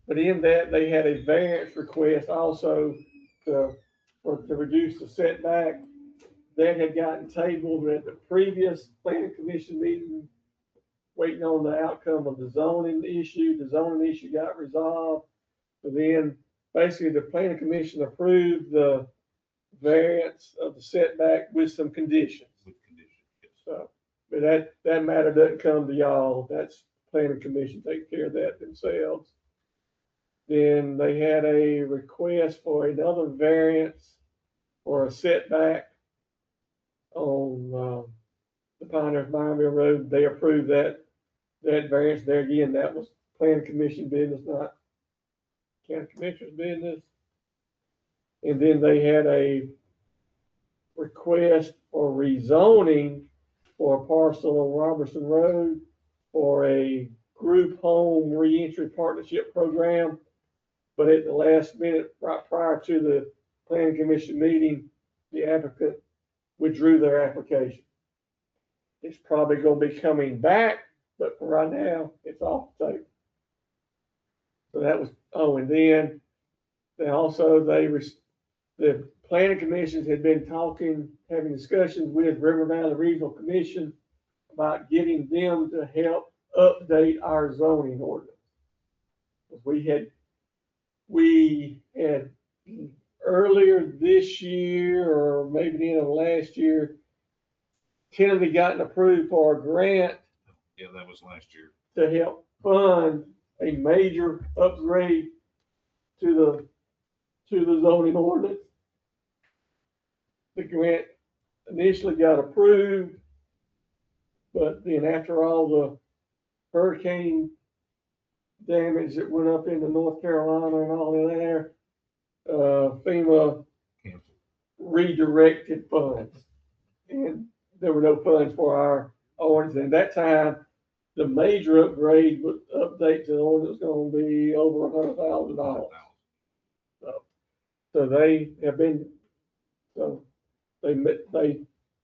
But in that, they had a variance request also to reduce the setback. That had gotten tabled at the previous Planning Commission meeting, waiting on the outcome of the zoning issue. The zoning issue got resolved. So then basically the Planning Commission approved the variance of the setback with some conditions. So, but that matter doesn't come to y'all. That's Planning Commission taking care of that themselves. Then they had a request for another variance or a setback on the Pioneers Mineville Road. They approved that variance there again. That was Planning Commission business, not County Commissioner's business. And then they had a request for rezoning for a parcel on Robertson Road for a group home reentry partnership program. But at the last minute, right prior to the Planning Commission meeting, the applicant withdrew their application. It's probably going to be coming back, but for right now, it's off the table. So that was, and then the Planning Commissions had been having discussions with River Valley Regional Commission about getting them to help update our zoning ordinance. We had earlier this year, or maybe the end of last year, tentatively gotten approved for a grant. Yeah, that was last year. To help fund a major upgrade to the zoning ordinance. The grant initially got approved, but then after all the hurricane damage that went up into North Carolina and all in there, FEMA redirected funds, and there were no funds for our ordinance. And at that time, the major upgrade update to the ordinance was going to be over $100,000. So they have been, they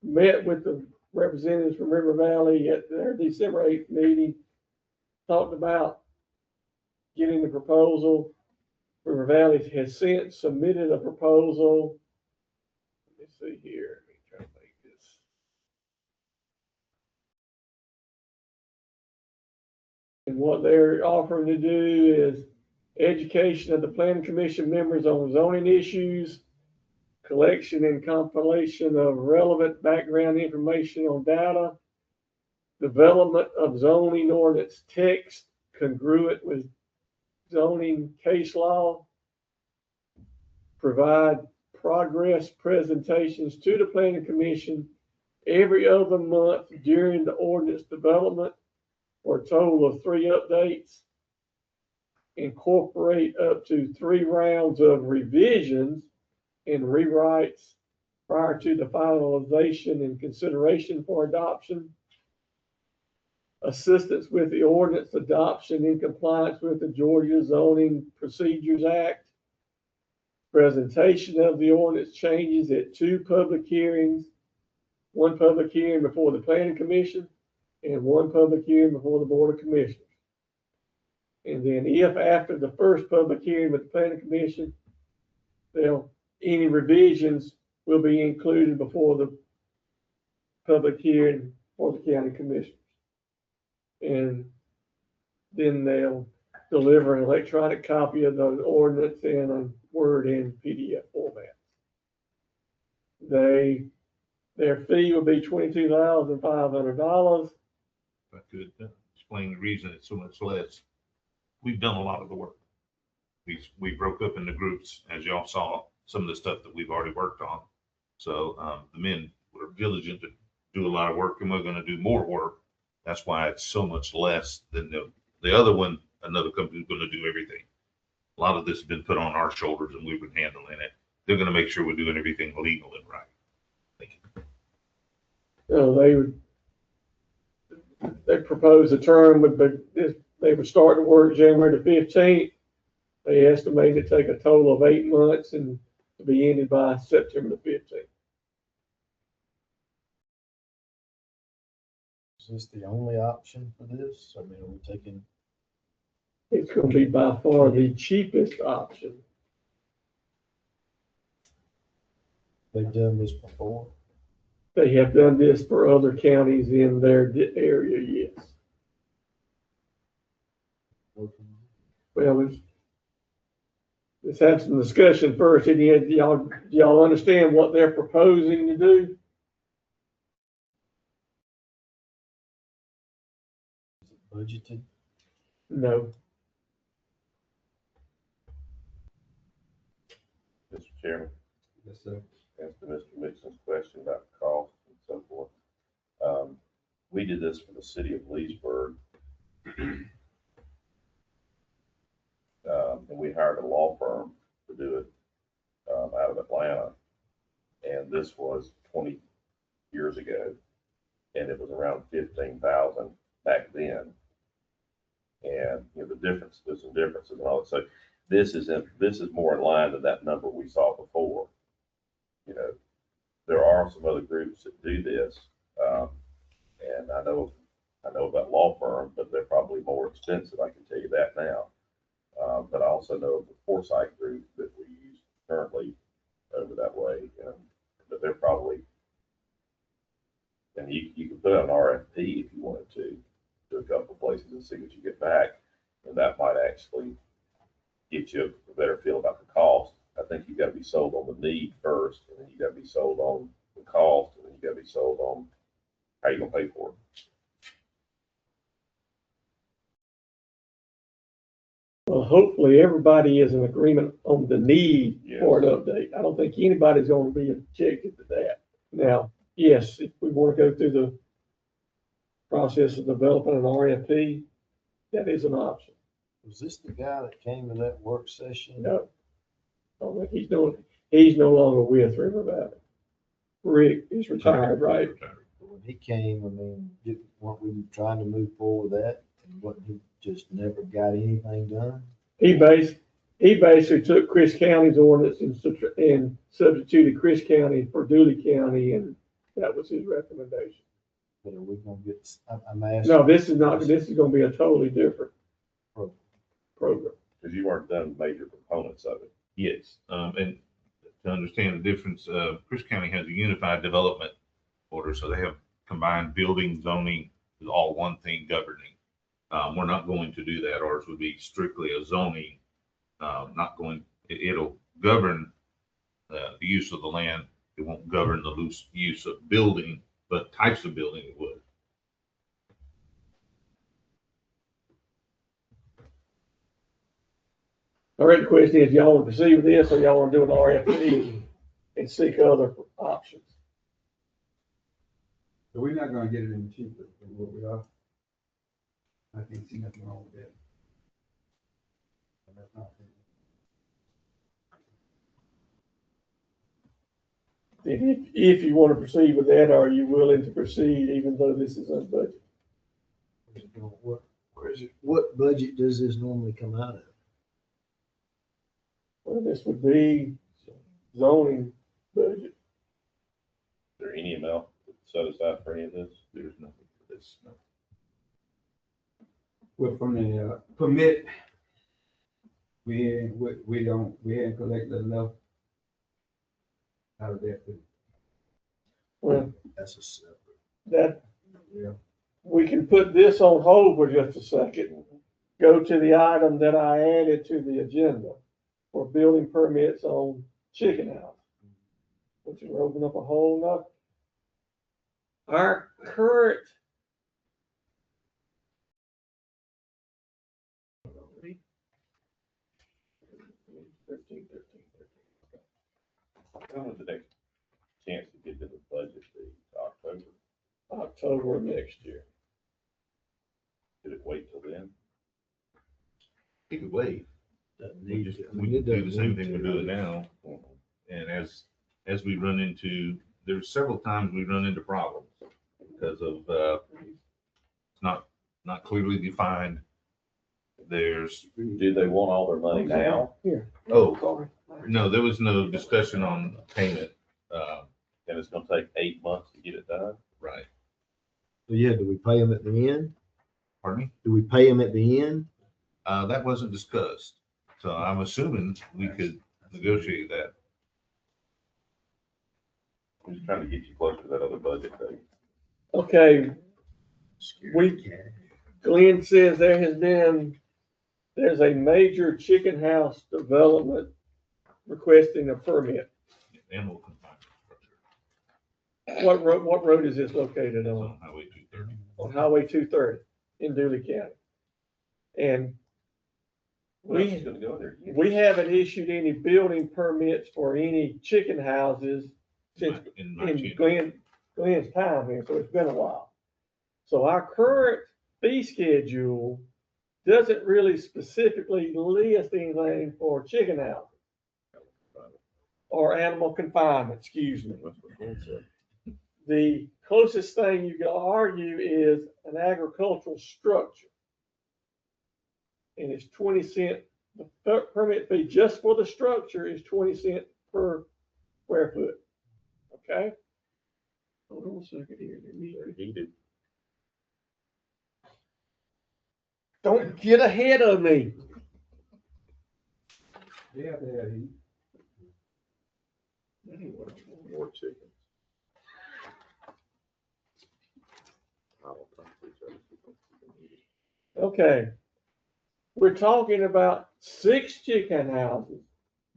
met with the representatives from River Valley at their December 8th meeting, talked about getting the proposal. River Valley has since submitted a proposal. Let me see here. Let And what they're offering to do is education of the planning commission members on zoning issues, collection and compilation of relevant background information on data, development of zoning ordinance text congruent with zoning case law, provide progress presentations to the planning commission every other month during the ordinance development for a total of 3 updates, incorporate up to 3 rounds of revisions and rewrites prior to the finalization and consideration for adoption, assistance with the ordinance adoption in compliance with the Georgia Zoning Procedures Act, presentation of the ordinance changes at 2 public hearings, 1 public hearing before the planning commission and 1 public hearing before the board of commissioners. And then if after the first public hearing with the planning commission, any revisions will be included before the public hearing for the county commissioners. And then they'll deliver an electronic copy of the ordinance in a Word and PDF format. Their fee will be $22,500. If I could explain the reason it's so much less. We've done a lot of the work. We broke up into groups, as y'all saw, some of the stuff that we've already worked on. So the men were diligent to do a lot of work, and we're going to do more work. That's why it's so much less than the other one. Another company is going to do everything. A lot of this has been put on our shoulders, and we've been handling it. They're going to make sure we're doing everything legal and right. Thank you. They propose a term they would start to work January the 15th. They estimate it take a total of 8 months and to be ended by September the 15th. Is this the only option for this? I mean, are we taking? It's going to be by far the cheapest option. They've done this before? They have done this for other counties in their area, yes. Well, let's have some discussion first. Do y'all understand what they're proposing to do? Is it budgeted? No. Mr. Chairman. Yes, sir. Answer Mr. Mixon's question about cost and so forth. We did this for the city of Leesburg. And we hired a law firm to do it out of Atlanta. And this was 20 years ago. And it was around 15,000 back then. And the difference, there's some differences and all that. So this is more in line than that number we saw before. There are some other groups that do this, and I know about law firms, but they're probably more expensive. I can tell you that now. But I also know of the Foresight group that we use currently over that way, but they're probably, and you can put out an RFP if you wanted to a couple of places and see what you get back, and that might actually get you a better feel about the cost. I think you got to be sold on the need first, and then you got to be sold on the cost, and then you got to be sold on how you're gonna pay for it. Well, hopefully everybody is in agreement on the need for an update. I don't think anybody's going to be objected to that. Now, yes, if we want to go through the process of developing an RFP, that is an option. Was this the guy that came to that work session? No. He's no longer with River Valley. Rick is retired, right? When he came, I mean, weren't we trying to move forward with that? And wasn't he just never got anything done? He basically took Chris County's ordinance and substituted Chris County for Dooley County, and that was his recommendation. But are we gonna get, I'm asking. No, this is going to be a totally different program. Because you weren't done major components of it. Yes, and to understand the difference, Chris County has a unified development order, so they have combined building, zoning, is all one thing governing. We're not going to do that. Ours would be strictly a zoning, not going, it'll govern the use of the land. It won't govern the loose use of building, but types of building it would. All right, the question is, y'all want to proceed with this or y'all want to do an RFP and seek other options? So we're not gonna get it any cheaper than what we are. I can't see nothing wrong with that. But that's not fair. If you want to proceed with that, are you willing to proceed even though this is unbudgeted? What budget does this normally come out of? Well, this would be zoning budget. Is there any amount set aside for any of this? There's nothing for this. No. Well, from the permit, we hadn't collected enough out of that. Well, That's a separate. that, Yeah. we can put this on hold for just a second. Go to the item that I added to the agenda for building permits on chicken house, which will open up a whole lot. Our current When was the next chance to get to the budget, October? October of next year. Did it wait till then? It could wait. We just, I we mean, it can do the doesn't same need thing to. we're doing now. And as we run into, there's several times we run into problems because of, it's not clearly defined. There's, Do they want all their money now? Here. oh, Sorry. no, there was no discussion on payment. And it's gonna take 8 months to get it done? Right. So yeah, do we pay them at the end? Pardon me? Do we pay them at the end? That wasn't discussed. So I'm assuming we could negotiate that. I'm just trying to get you closer to that other budget thing. Okay, Glenn says there's a major chicken house development requesting a permit. Animal confinement structure. What road is this located It's on? on Highway 230. On Highway 230 in Dooley County. And Well, she's gonna go there. we haven't issued any building permits for any chicken houses since In my in chamber. Glenn's time here, so it's been a while. So our current fee schedule doesn't really specifically list anything for chicken houses or animal confinement, excuse me. The closest thing you can argue is an agricultural structure. And it's 20 cents, the permit fee just for the structure is 20 cents per square foot. Okay? Hold on a second here. Let me- Heated. Don't get ahead of me. They have to have heat. More chicken. Okay. We're talking about 6 chicken houses,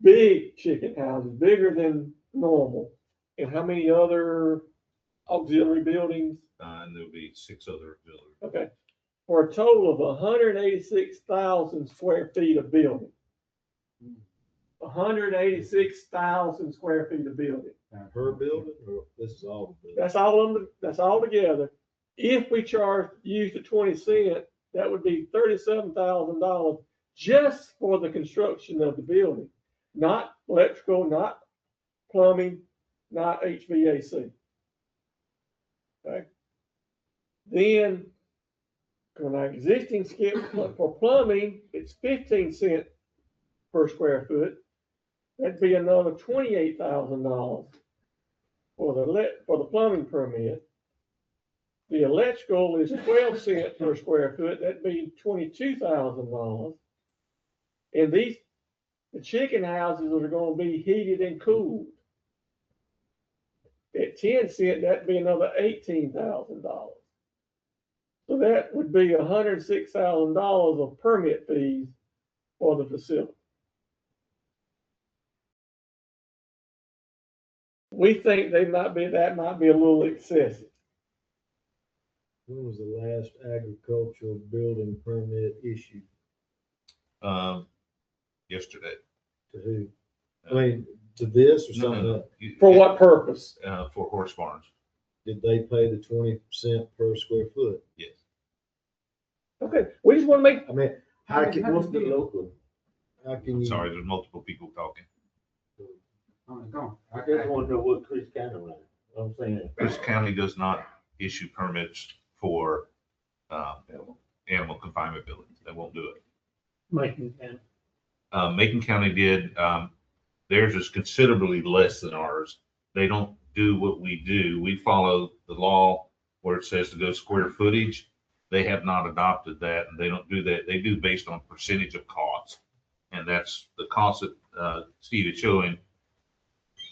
big chicken houses, bigger than normal. And how many other auxiliary buildings? And there'll be 6 other buildings. Okay. For a total of 186,000 square feet of building. 186,000 square feet of building. Per building, or this is all the buildings? That's all together. If we use the 20 cent, that would be $37,000 just for the construction of the building. Not electrical, not plumbing, not HVAC. Okay. Then, on our existing skip for plumbing, it's 15 cents per square foot. That'd be another $28,000 for the plumbing permit. The electrical is 12 cents per square foot. That'd be $22,000. And the chicken houses are going to be heated and cooled. At 10 cents, that'd be another $18,000. So that would be $106,000 of permit fees for the facility. We think that might be a little excessive. When was the last agricultural building permit issued? Yesterday. To who? I mean, to this or No, something no, else? no. For what purpose? For horse barns. Did they pay the 20% per square foot? Yes. Okay, we just want to make, I mean, how can, what's the local? how can I'm you? sorry, there's multiple people talking. Go I just want to know what Chris County ran. I'm saying. Chris County does not issue permits for animal confinement buildings. They won't do it. Macon County. Macon County did. Theirs is considerably less than ours. They don't do what we do. We follow the law where it says to go square footage. They have not adopted that, and they don't do that. They do based on percentage of cost, and that's the cost that Steve is showing.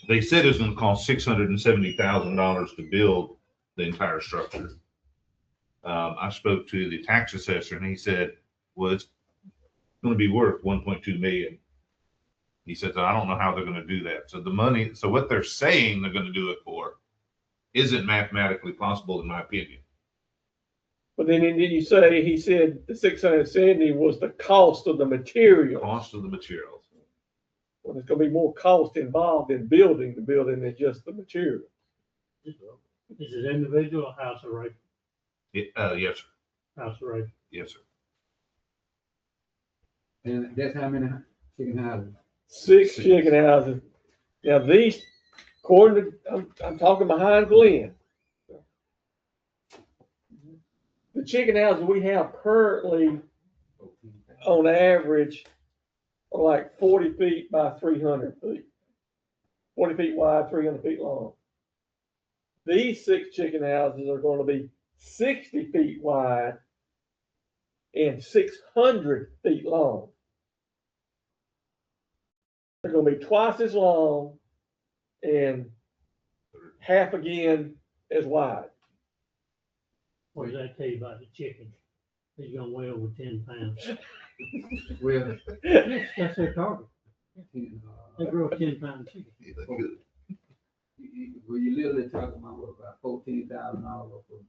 They said it's going to cost $670,000 to build the entire structure. I spoke to the tax assessor, and he said, well, it's going to be worth 1.2 million. He says, I don't know how they're going to do that. So the money, so what they're saying they're going to do it for isn't mathematically possible, in my opinion. but then you say, he said the 670 was the cost of the material. Cost of the materials. Well, there's gonna be more cost involved in building the building than just the material. Is it individual or house array? Yes, sir. House array. Yes, sir. And that's how many chicken houses? 6 chicken houses. Now these, according to, I'm talking behind Glenn. The chicken houses we have currently, on average, are like 40 feet by 300 feet. 40 feet wide, 300 feet long. These 6 chicken houses are going to be 60 feet wide and 600 feet long. They're going to be twice as long and half again as wide. What does that tell you about the chicken? He's gonna weigh over 10 pounds. Well, Yes, that's their target. They uh, grow a 10-pound chicken. well, you literally talking about what, about $14,000 for,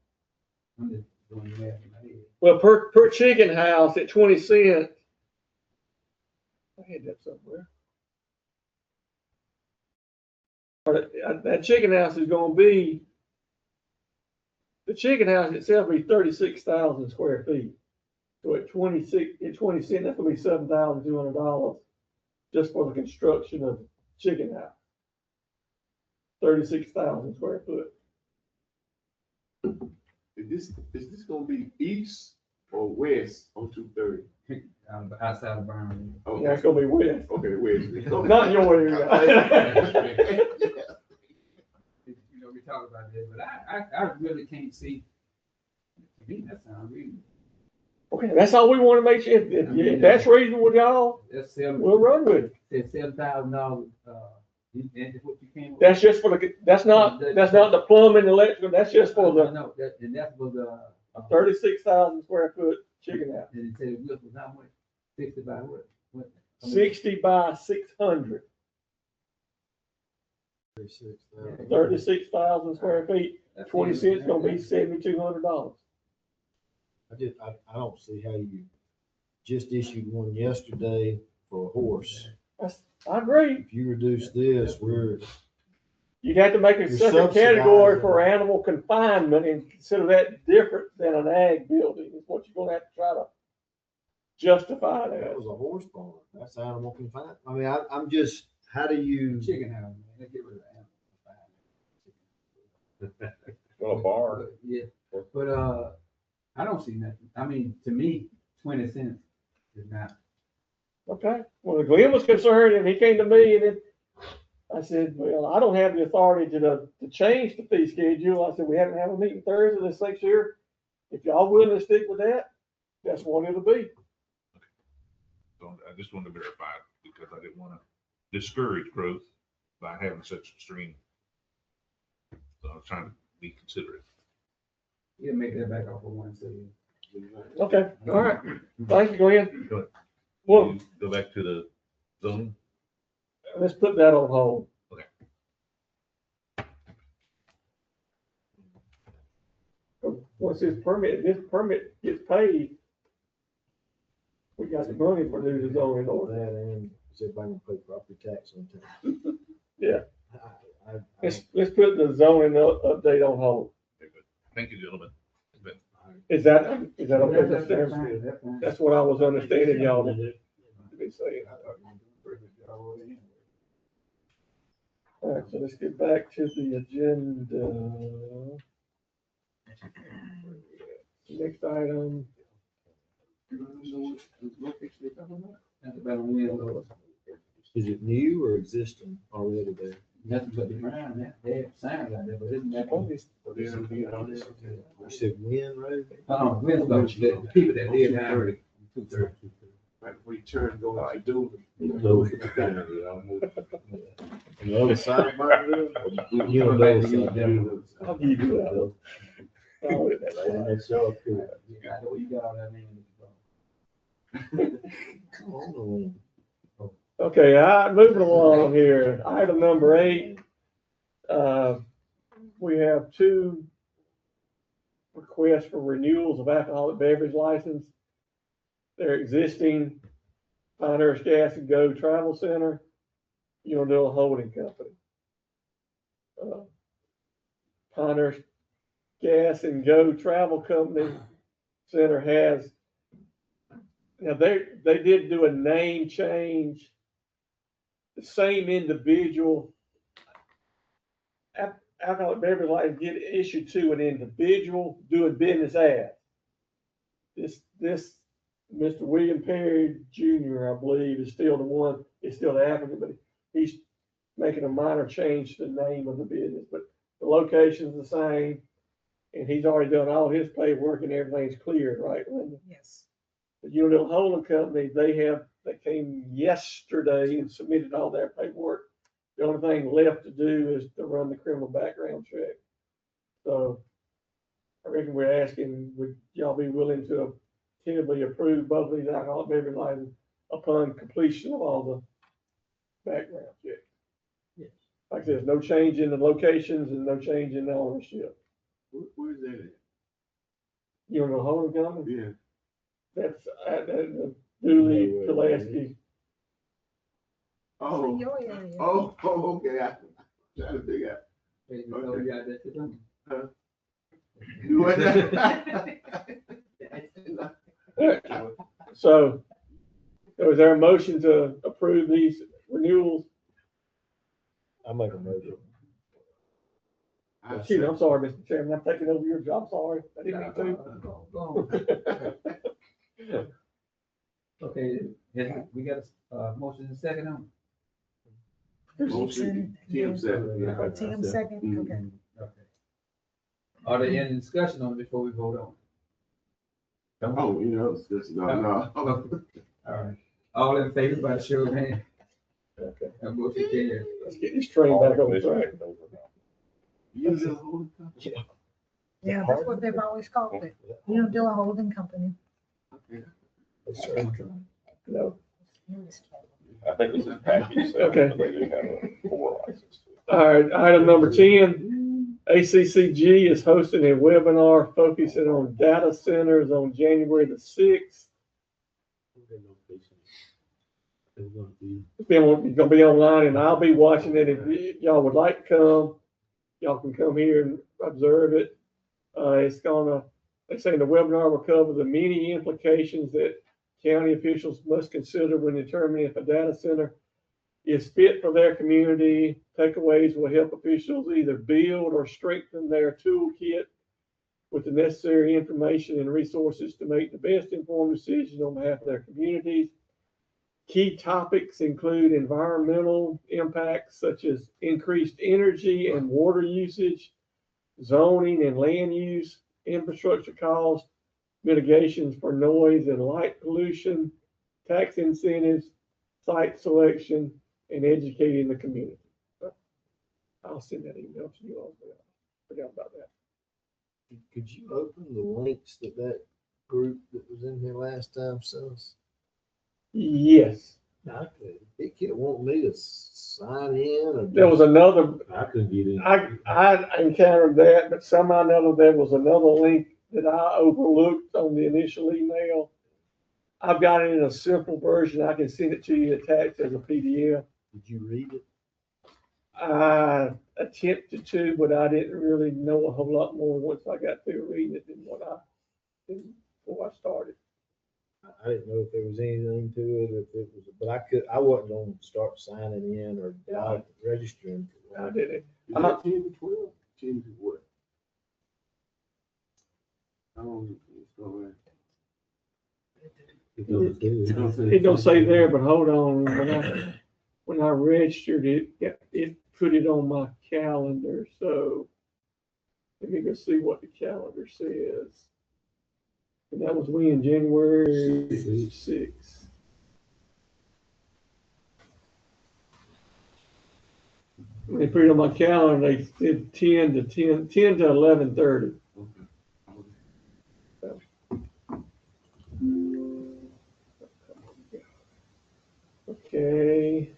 I'm just doing the math in my head. Well, per chicken house at 20 cents. I had that somewhere. That chicken house is gonna be, the chicken house itself will be 36,000 square feet. So at 20 cents, that's gonna be $7,200 just for the construction of the chicken house. 36,000 square foot. Is this gonna be east or west on 230? Outside of Birmingham. Yeah, it's gonna be west. Okay, west. Not in your area. You know, we talk about this, but I really can't see. To me, that sounds reasonable. Okay, that's all we want to make sure. If that's reasonable, y'all, That's we'll run with it. $7,000. That's what you came. That's just for the, that's not the plumbing, electrical, that's just for the No, and that was 36,000 square foot chicken house. and it said width was how much? 60 by what? What? 60 by 600, 36,000 square feet, 20 cents gonna be $7,200. I don't see how you just issued one yesterday for a horse. I agree. If you reduce this, You'd have to make a You're separate category subsidizing. for animal confinement and consider that different than an ag building, is what you're gonna have to try to justify that that. was a horse barn. That's animal confinement. I mean, I'm just, how do you? Chicken house, man. Let's get rid of that. Well, a barn. Yeah, but I don't see nothing. I mean, to me, 20 cents is not. Okay, well, Glenn was concerned and he came to me and then I said, well, I don't have the authority to change the fee schedule. I said, we haven't had a meeting Thursday this next year. If y'all willing to stick with that, that's what it'll be. So I just wanted to verify it because I didn't want to discourage growth by having such extreme. So I was trying to be considerate. He'll make that back off of one, so. Okay, all right. Thank you, Glenn. Go- Well, you Go back to the zoning. let's put that on hold. Okay. Once this permit gets paid, we got the money for the zoning order. That and is everybody gonna pay property tax on time? Yeah. I- Let's put the zoning update on hold. Okay, good. Thank you, gentlemen. Is that okay, That's Mr. Chairman? fine, that's fine. That's what I was understanding y'all to be saying. I thought you were doing perfect job over there. All right, so let's get back to the agenda. Next item. That's about on wheels. Is it new or existing already there? Nothing but the ground, they have signs out there, but isn't that only? You said when, right? Wheels, the people that live down there. 230. Right before you turn, go out, do. On the other side of Martinville? You don't know. I'll give you that. Oh, That's all good. I know you got all that name. Come on. Okay, moving along here, item number 8. We have 2 requests for renewals of alcoholic beverage license. They're existing Pinehurst Gas and Go Travel Center, Unadilla Holding Company. Pinehurst Gas and Go Travel Company Center has, now they did do a name change. The same individual, alcoholic beverage license get issued to an individual doing business as. This Mr. William Perry Jr., I believe, is still the applicant, but he's making a minor change to the name of the business, but the location's the same. And he's already done all his paperwork and everything's cleared, right, Linda? Yes. The Unadilla Holding Company, they came yesterday and submitted all their paperwork. The only thing left to do is to run the criminal background check. So I reckon we're asking, would y'all be willing to tentatively approve both of these alcoholic beverage licenses upon completion of all the background checks? Yes. Like I said, there's no change in the locations and no change in the ownership. Where's that at? Unadilla Holding Company? Yeah. That's at Dooley, Pulaski. Oh, Your area. okay, I trying to figure out. Hey, you know you got that to them? Huh? You want that? So is there a motion to approve these renewals? I make a motion. Excuse me, I'm sorry, Mr. Chairman, I'm taking over your job, sorry. I didn't mean to. Okay, we got a motion and second on. Motion, Tim second. Oh, Tim second, okay. Okay. Are there any discussion on it before we vote on? Oh, it's just, no. All right. All in favor by the show of hands? Okay. That motion carries. Let's get this train back on track. Yeah, that's what they've always called it. Unadilla Holding Company. No. I think it's a package. So Okay. They do have a 4 license. All right, item number 10, ACCG is hosting a webinar focusing on data centers on January the 6th. It's gonna be online and I'll be watching it. If y'all would like to come, y'all can come here and observe it. They're saying the webinar will cover the many implications that county officials must consider when determining if a data center is fit for their community. Takeaways will help officials either build or strengthen their toolkit with the necessary information and resources to make the best informed decisions on behalf of their communities. Key topics include environmental impacts such as increased energy and water usage, zoning and land use, infrastructure costs, mitigations for noise and light pollution, tax incentives, site selection, and educating the community. I'll send that email to you all. I forgot about that. Could you open the links that group that was in here last time sent us? Yes, It kept wanting me to sign in or. there was another, I couldn't get in. I encountered that, but somehow or another, there was another link that I overlooked on the initial email. I've got it in a simple version. I can send it to you attached as a PDF. Did you read it? I attempted to, but I didn't really know a whole lot more once I got through reading it than what I did before I started. I didn't know if there was anything to it, if it was, but I wasn't going to start signing in or registering. I did it. Is that 10 to 12? 10 to what? I don't, it's not right. It don't say there, but hold on. When I registered it, it put it on my calendar. So let me go see what the calendar says. And that was when, January 6th. When they put it on my calendar, they did 10 to 11:30. Okay.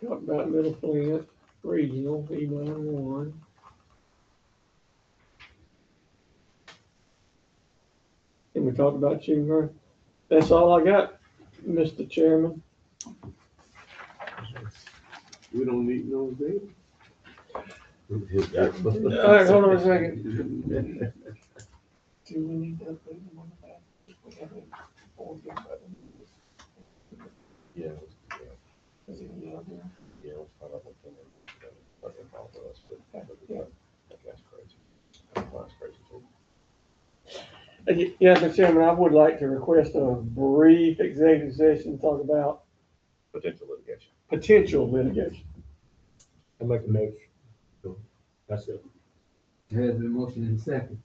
Talk about Middle Flint Regional E91. And we talked about Chingler. That's all I got, Mr. Chairman. We don't need no data. All right, hold on a second. Do we need to update them on the back? If we have any forward about them? Yeah. Is it out there? Yeah, let's find out what came in. What they call us, but Yeah. that's crazy. That's crazy too. Yeah, Mr. Chairman, I would like to request a brief executive session to talk about Potential litigation. potential litigation. I make a motion. That's it. There's a motion and second.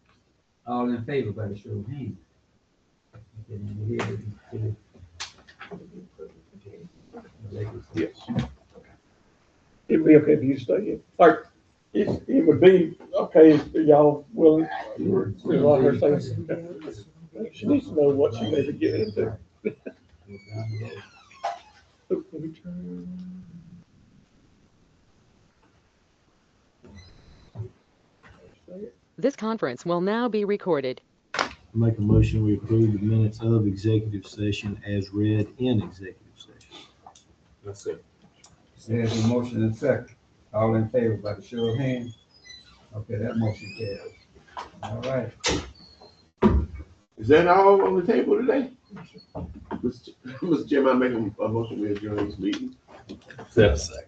All in favor by the show of hands. Yes. It'd be okay if you stay here. Like, it would be okay if y'all willing. Let her say. She needs to know what she may be getting into. This conference will now be recorded. Make a motion, we approve the minutes of executive session as read in executive session. That's it. There's a motion and second. All in favor by the show of hands. Okay, that motion carries. All right. Is that all on the table today? Mr. Chairman, I make a motion we adjourn this meeting. Second.